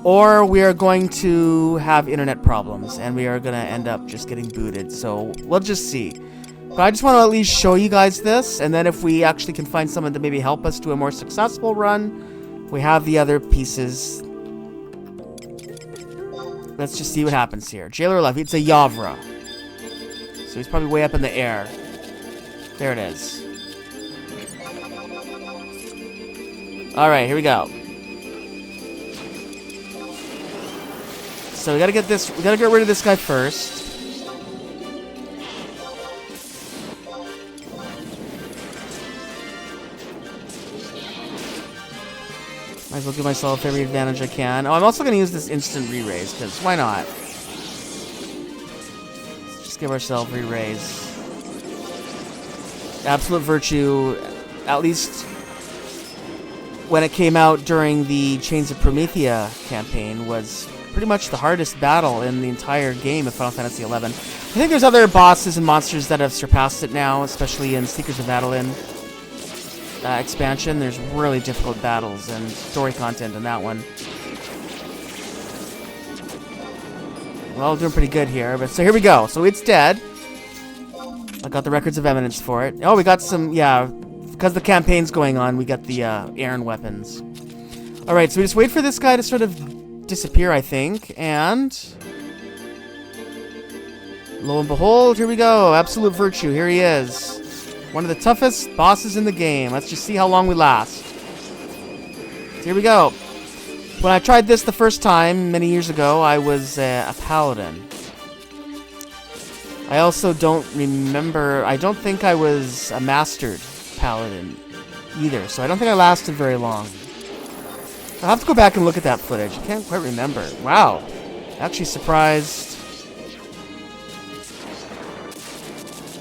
or we are going to have internet problems, and we are going to end up just getting booted. So we'll just see. But I just want to at least show you guys this, and then if we actually can find someone to maybe help us do a more successful run, we have the other pieces. Let's just see what happens here. Jailer of Love. It's a Yavra. So he's probably way up in the air. There it is. Alright, here we go. So we gotta get rid of this guy first. Might as well give myself every advantage I can. Oh, I'm also going to use this instant re-raise, because why not? Let's just give ourselves re-raise. Absolute Virtue, at least when it came out during the Chains of Promethea campaign, was pretty much the hardest battle in the entire game of Final Fantasy XI. I think there's other bosses and monsters that have surpassed it now, especially in Seekers of Adolin expansion. There's really difficult battles and story content in that one. Well, doing pretty good here, but so here we go. So it's dead. I got the records of eminence for it. Oh, we got some, yeah, because the campaign's going on, we got the Aaron weapons. Alright, so we just wait for this guy to sort of disappear, I think, and lo and behold, here we go. Absolute Virtue, here he is. One of the toughest bosses in the game. Let's just see how long we last. So here we go. When I tried this the first time, many years ago, I was a paladin. I also don't remember, I don't think I was a mastered paladin either, so I don't think I lasted very long. I'll have to go back and look at that footage. I can't quite remember. Wow. Actually surprised.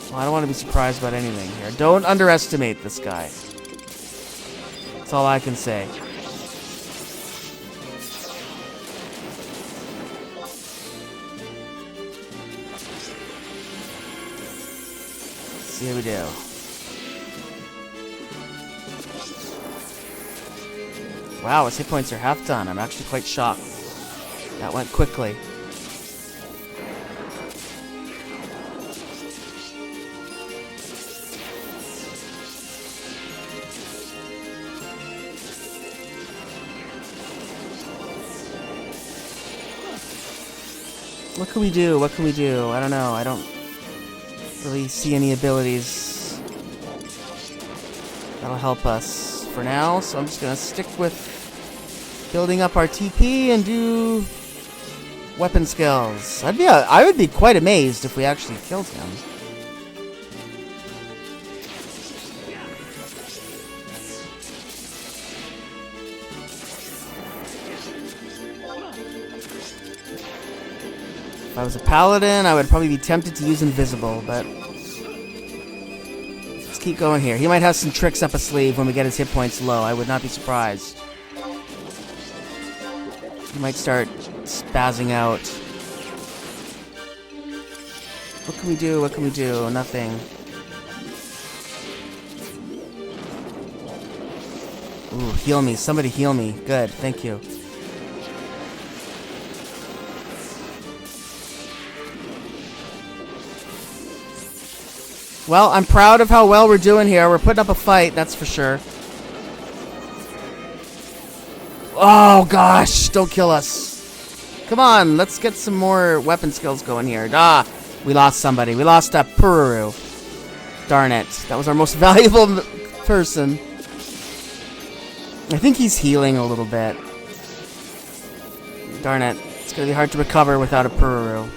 Well, I don't want to be surprised about anything here. Don't underestimate this guy. That's all I can say. See how we do. Wow, his hit points are half done. I'm actually quite shocked. That went quickly. What can we do? What can we do? I don't know. I don't really see any abilities that'll help us for now, so I'm just gonna stick with building up our TP and do weapon skills. I would be quite amazed if we actually killed him. If I was a paladin, I would probably be tempted to use invisible, but let's keep going here. He might have some tricks up his sleeve when we get his hit points low. I would not be surprised. He might start spazzing out. What can we do? What can we do? Nothing. Ooh, heal me. Somebody heal me. Good, thank you. Well, I'm proud of how well we're doing here. We're putting up a fight, that's for sure. Oh, gosh. Don't kill us. Come on, let's get some more weapon skills going here. Ah, we lost somebody. We lost a Pururu. Darn it. That was our most valuable person. I think he's healing a little bit. Darn it. It's going to be hard to recover without a Pururu.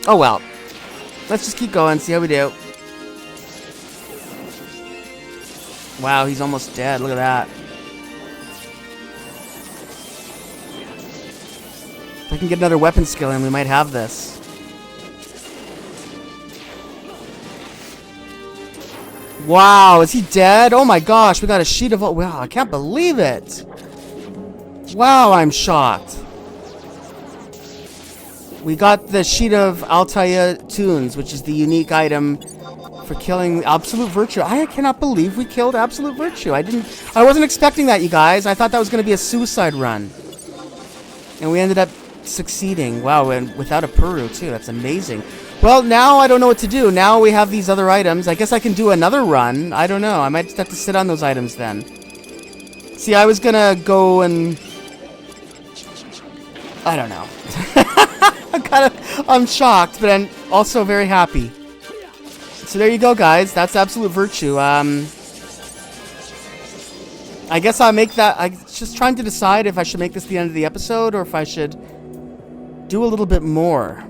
Oh, well. Let's just keep going, see how we do. Wow, he's almost dead. Look at that. If I can get another weapon skill in, we might have this. Wow, is he dead? Oh my gosh, we got a sheet of... Wow, I can't believe it. Wow, I'm shocked. We got the sheet of Altair Tunes, which is the unique item for killing Absolute Virtue. I cannot believe we killed Absolute Virtue. I wasn't expecting that, you guys. I thought that was going to be a suicide run. And we ended up succeeding. Wow, and without a Puru, too. That's amazing. Well, now I don't know what to do. Now we have these other items. I guess I can do another run. I don't know. I might just have to sit on those items then. See, I was going to go and... I don't know. I'm shocked, but I'm also very happy. So there you go, guys. That's Absolute Virtue. I guess I'll make that... I'm just trying to decide if I should make this the end of the episode or if I should do a little bit more.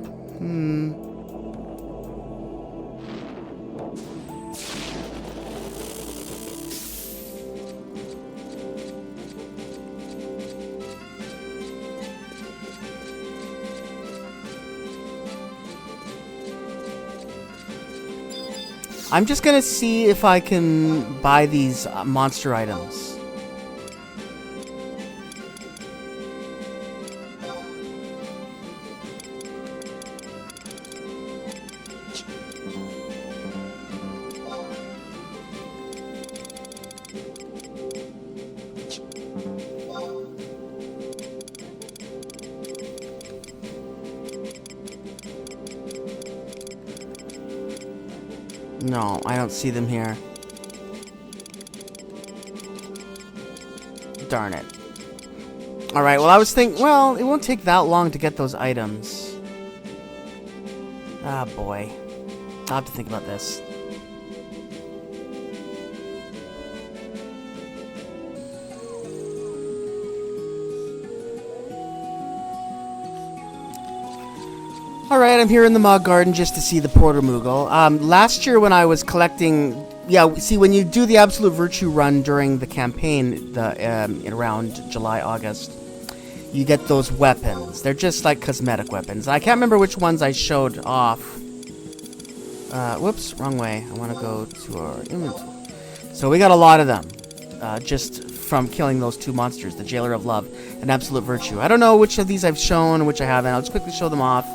I'm just gonna see if I can buy these monster items. No, I don't see them here. Darn it. Alright, well I was thinking, well, it won't take that long to get those items. Ah, boy. I'll have to think about this. Alright, I'm here in the Mog Garden just to see the Porter Moogle. Last year when I was collecting... Yeah, see, when you do the Absolute Virtue run during the campaign, around July, August, you get those weapons. They're just like cosmetic weapons. I can't remember which ones I showed off. Whoops, wrong way. I want to go to our inventory. So we got a lot of them, just from killing those two monsters, the Jailer of Love and Absolute Virtue. I don't know which of these I've shown and which I haven't. I'll just quickly show them off.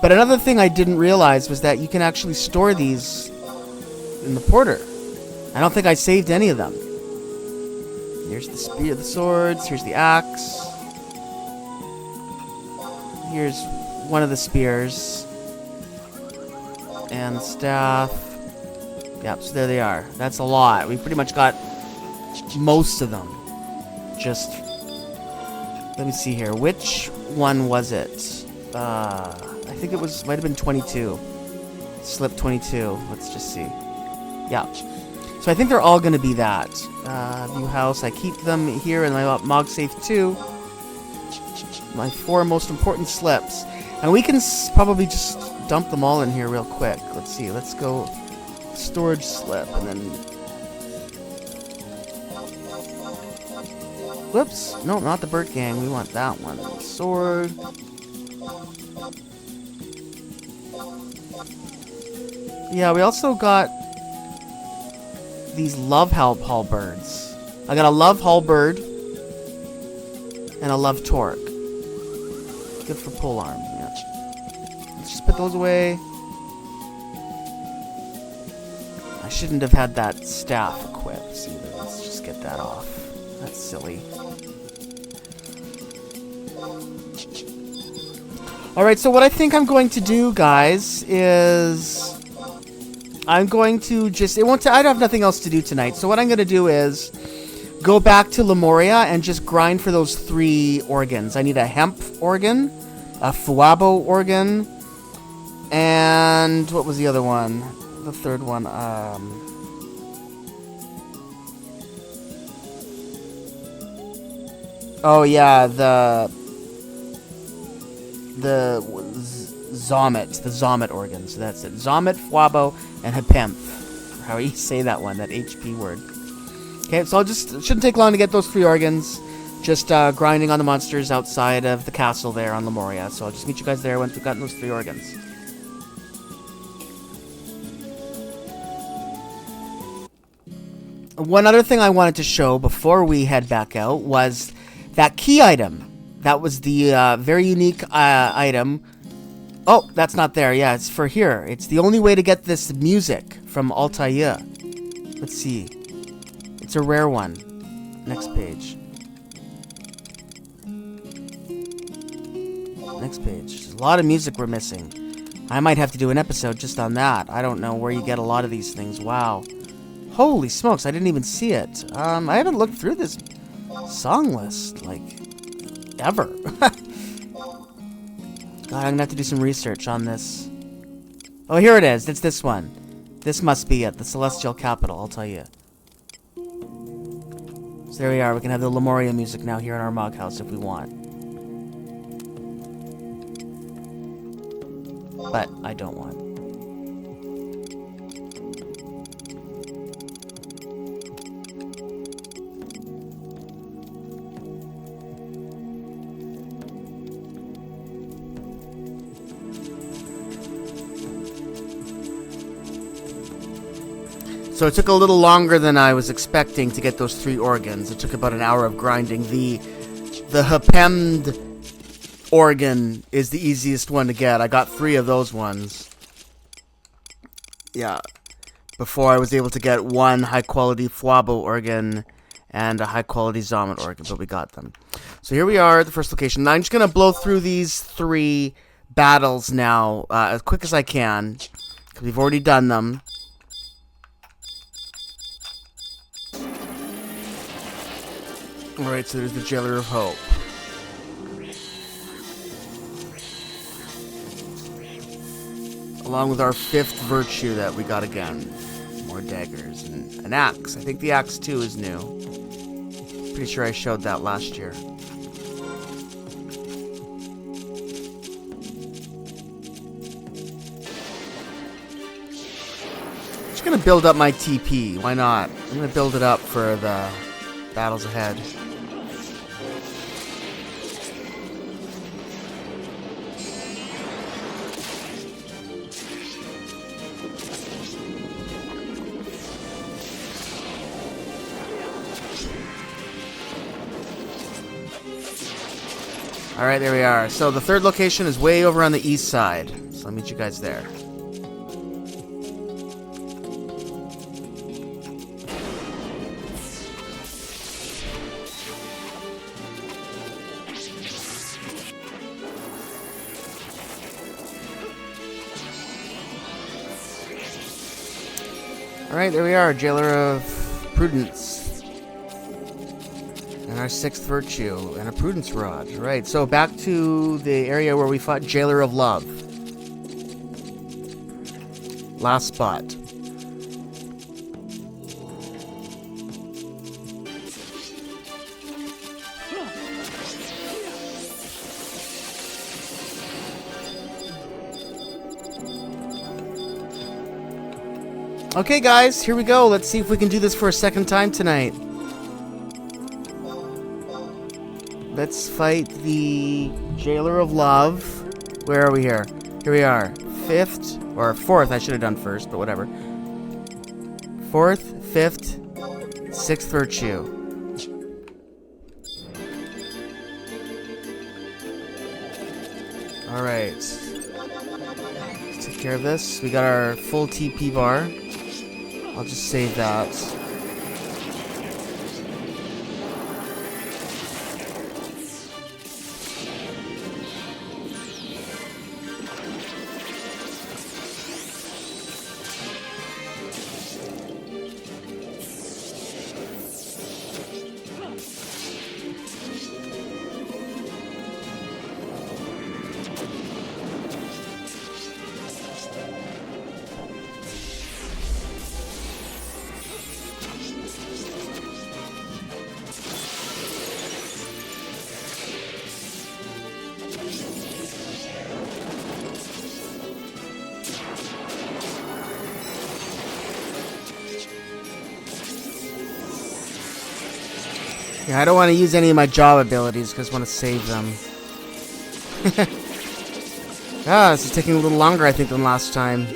But another thing I didn't realize was that you can actually store these in the Porter. I don't think I saved any of them. Here's the spear, the swords. Here's the axe. Here's one of the spears. And the staff. Yep, so there they are. That's a lot. We pretty much got most of them. Just... Let me see here. Which one was it? I think it was... Might have been 22. Slip 22. Let's just see. Yeah. So I think they're all going to be that. View house. I keep them here in my Mog Safe 2. My 4 most important slips. And we can probably just dump them all in here real quick. Let's see. Let's go storage slip and then... Whoops. No, not the Bird Gang. We want that one. Sword. Yeah, we also got these Love Halberds. I got a Love Halberd and a Love Torque. Good for polearm, yeah. Let's just put those away. I shouldn't have had that staff equipped either. Let's just get that off. That's silly. Alright, so what I think I'm going to do, guys, is... I'm going to just... I have nothing else to do tonight, so what I'm going to do is go back to Lemuria and just grind for those 3 organs. I need a hemp organ, a Fuabo organ, and... What was the other one? The third one, Oh, yeah, the Zomet, the Zomet organ. So that's it. Zomet, Fuabo, and Hepemph. How you say that one, that HP word. Okay, so it shouldn't take long to get those 3 organs. Just grinding on the monsters outside of the castle there on Lemuria. So I'll just meet you guys there once we've gotten those 3 organs. One other thing I wanted to show before we head back out was that key item. That was the very unique item. Oh, that's not there. Yeah, it's for here. It's the only way to get this music from Altair. Let's see. It's a rare one. Next page. Next page. There's a lot of music we're missing. I might have to do an episode just on that. I don't know where you get a lot of these things. Wow. Holy smokes, I didn't even see it. I haven't looked through this song list, like, ever. God, I'm gonna have to do some research on this. Oh, here it is. It's this one. This must be it. The Celestial Capital, I'll tell you. So there we are. We can have the Lemuria music now here in our Mog House if we want. But I don't want. So it took a little longer than I was expecting to get those 3 organs. It took about an hour of grinding. The Hepemd organ is the easiest one to get. I got 3 of those ones. Yeah. Before I was able to get 1 high-quality Fuabo organ and a high-quality Zomet organ, but we got them. So here we are at the first location. Now I'm just going to blow through these 3 battles now as quick as I can, because we've already done them. Alright, so there's the Jailer of Hope. Along with our 5th virtue that we got again. More daggers and an axe. I think the axe too is new. Pretty sure I showed that last year. Just gonna build up my TP. Why not? I'm gonna build it up for the battles ahead. Alright, there we are. So the 3rd location is way over on the east side. So I'll meet you guys there. Alright, there we are. Jailer of Prudence. And our 6th virtue, and a Prudence Rod. Right, so back to the area where we fought Jailer of Love. Last spot. Okay guys, here we go. Let's see if we can do this for a 2nd time tonight. Let's fight the Jailer of Love. Where are we here? Here we are. 5th, or 4th, I should have done 1st, but whatever. 4th, 5th, 6th virtue. Alright. Let's take care of this. We got our full TP bar. I'll just save that. Yeah, I don't want to use any of my job abilities because I want to save them. This is taking a little longer, I think, than last time.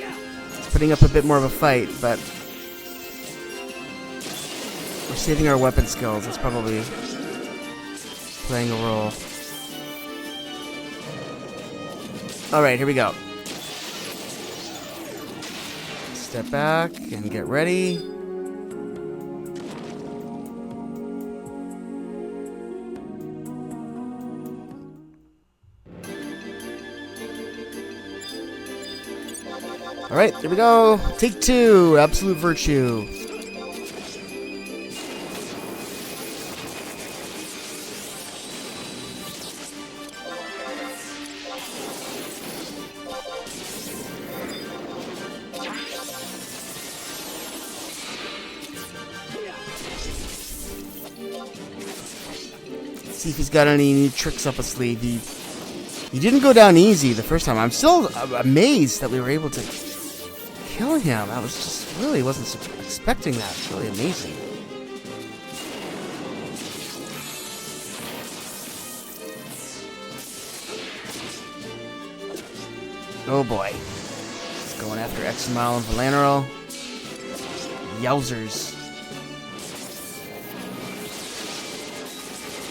It's putting up a bit more of a fight, but we're saving our weapon skills. It's probably playing a role. Alright, here we go. Step back and get ready. Alright, here we go. Take 2. Absolute virtue. See if he's got any new tricks up his sleeve. He didn't go down easy the first time. I'm still amazed that we were able to kill him. I was just really wasn't expecting that. It's really amazing. Oh boy. He's going after Examile and Valanero. Yowzers.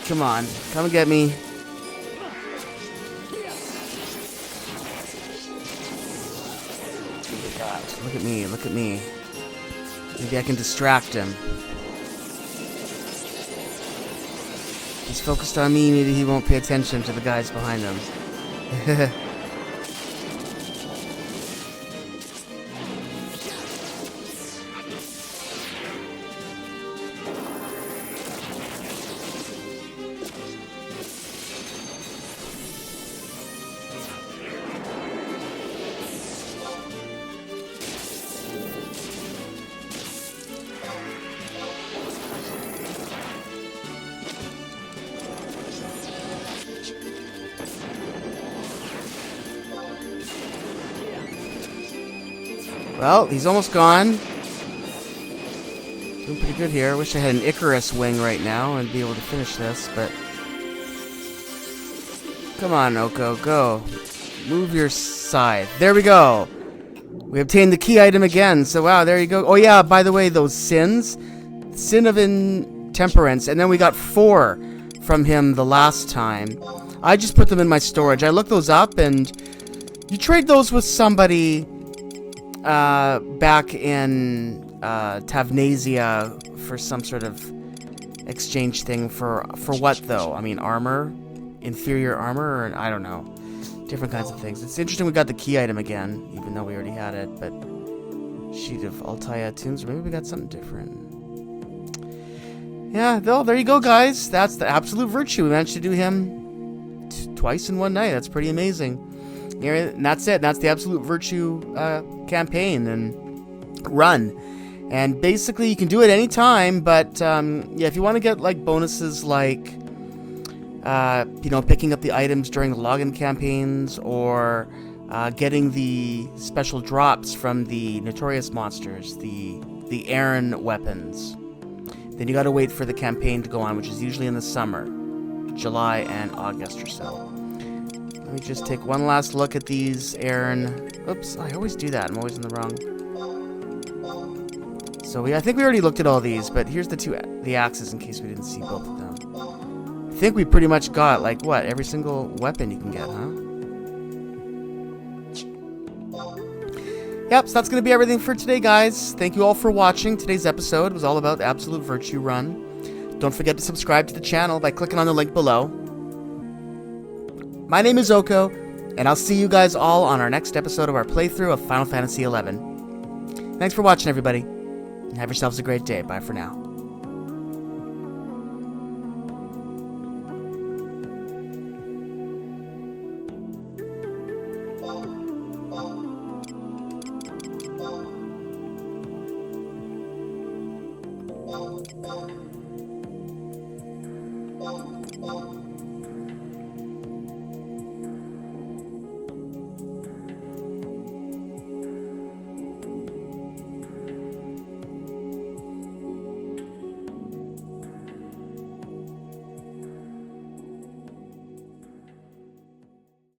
Come on, come and get me. God, look at me, look at me. Maybe I can distract him. He's focused on me, maybe he won't pay attention to the guys behind him. Well, he's almost gone. Doing pretty good here. Wish I had an Icarus wing right now and be able to finish this, but... Come on, Oko, go. Move your side. There we go. We obtained the key item again, so wow, there you go. Oh yeah, by the way, those sins. Sin of Intemperance, and then we got 4 from him the last time. I just put them in my storage. I looked those up, and you trade those with somebody back in Tavnasia for some sort of exchange thing for what though? I mean, armor, inferior armor, or I don't know, different kinds of things. It's interesting we got the key item again, even though we already had it. But sheet of Altaia tunes, or maybe we got something different. Yeah, though, there you go, guys. That's the Absolute Virtue. We managed to do him twice in one night. That's pretty amazing. And that's it. That's the Absolute Virtue campaign and run. And basically, you can do it anytime, but yeah, if you want to get like bonuses like, you know, picking up the items during the login campaigns, or getting the special drops from the Notorious monsters, the Aaron weapons, then you gotta wait for the campaign to go on, which is usually in the summer, July and August or so. Let me just take one last look at these Aaron. Oops, I always do that. I'm always in the wrong. So I think we already looked at all these, but here's the axes in case we didn't see both of them. I think we pretty much got, like, what, every single weapon you can get, huh? Yep, so that's going to be everything for today, guys. Thank you all for watching. Today's episode was all about the Absolute Virtue Run. Don't forget to subscribe to the channel by clicking on the link below. My name is Oko, and I'll see you guys all on our next episode of our playthrough of Final Fantasy XI. Thanks for watching, everybody, and have yourselves a great day. Bye for now.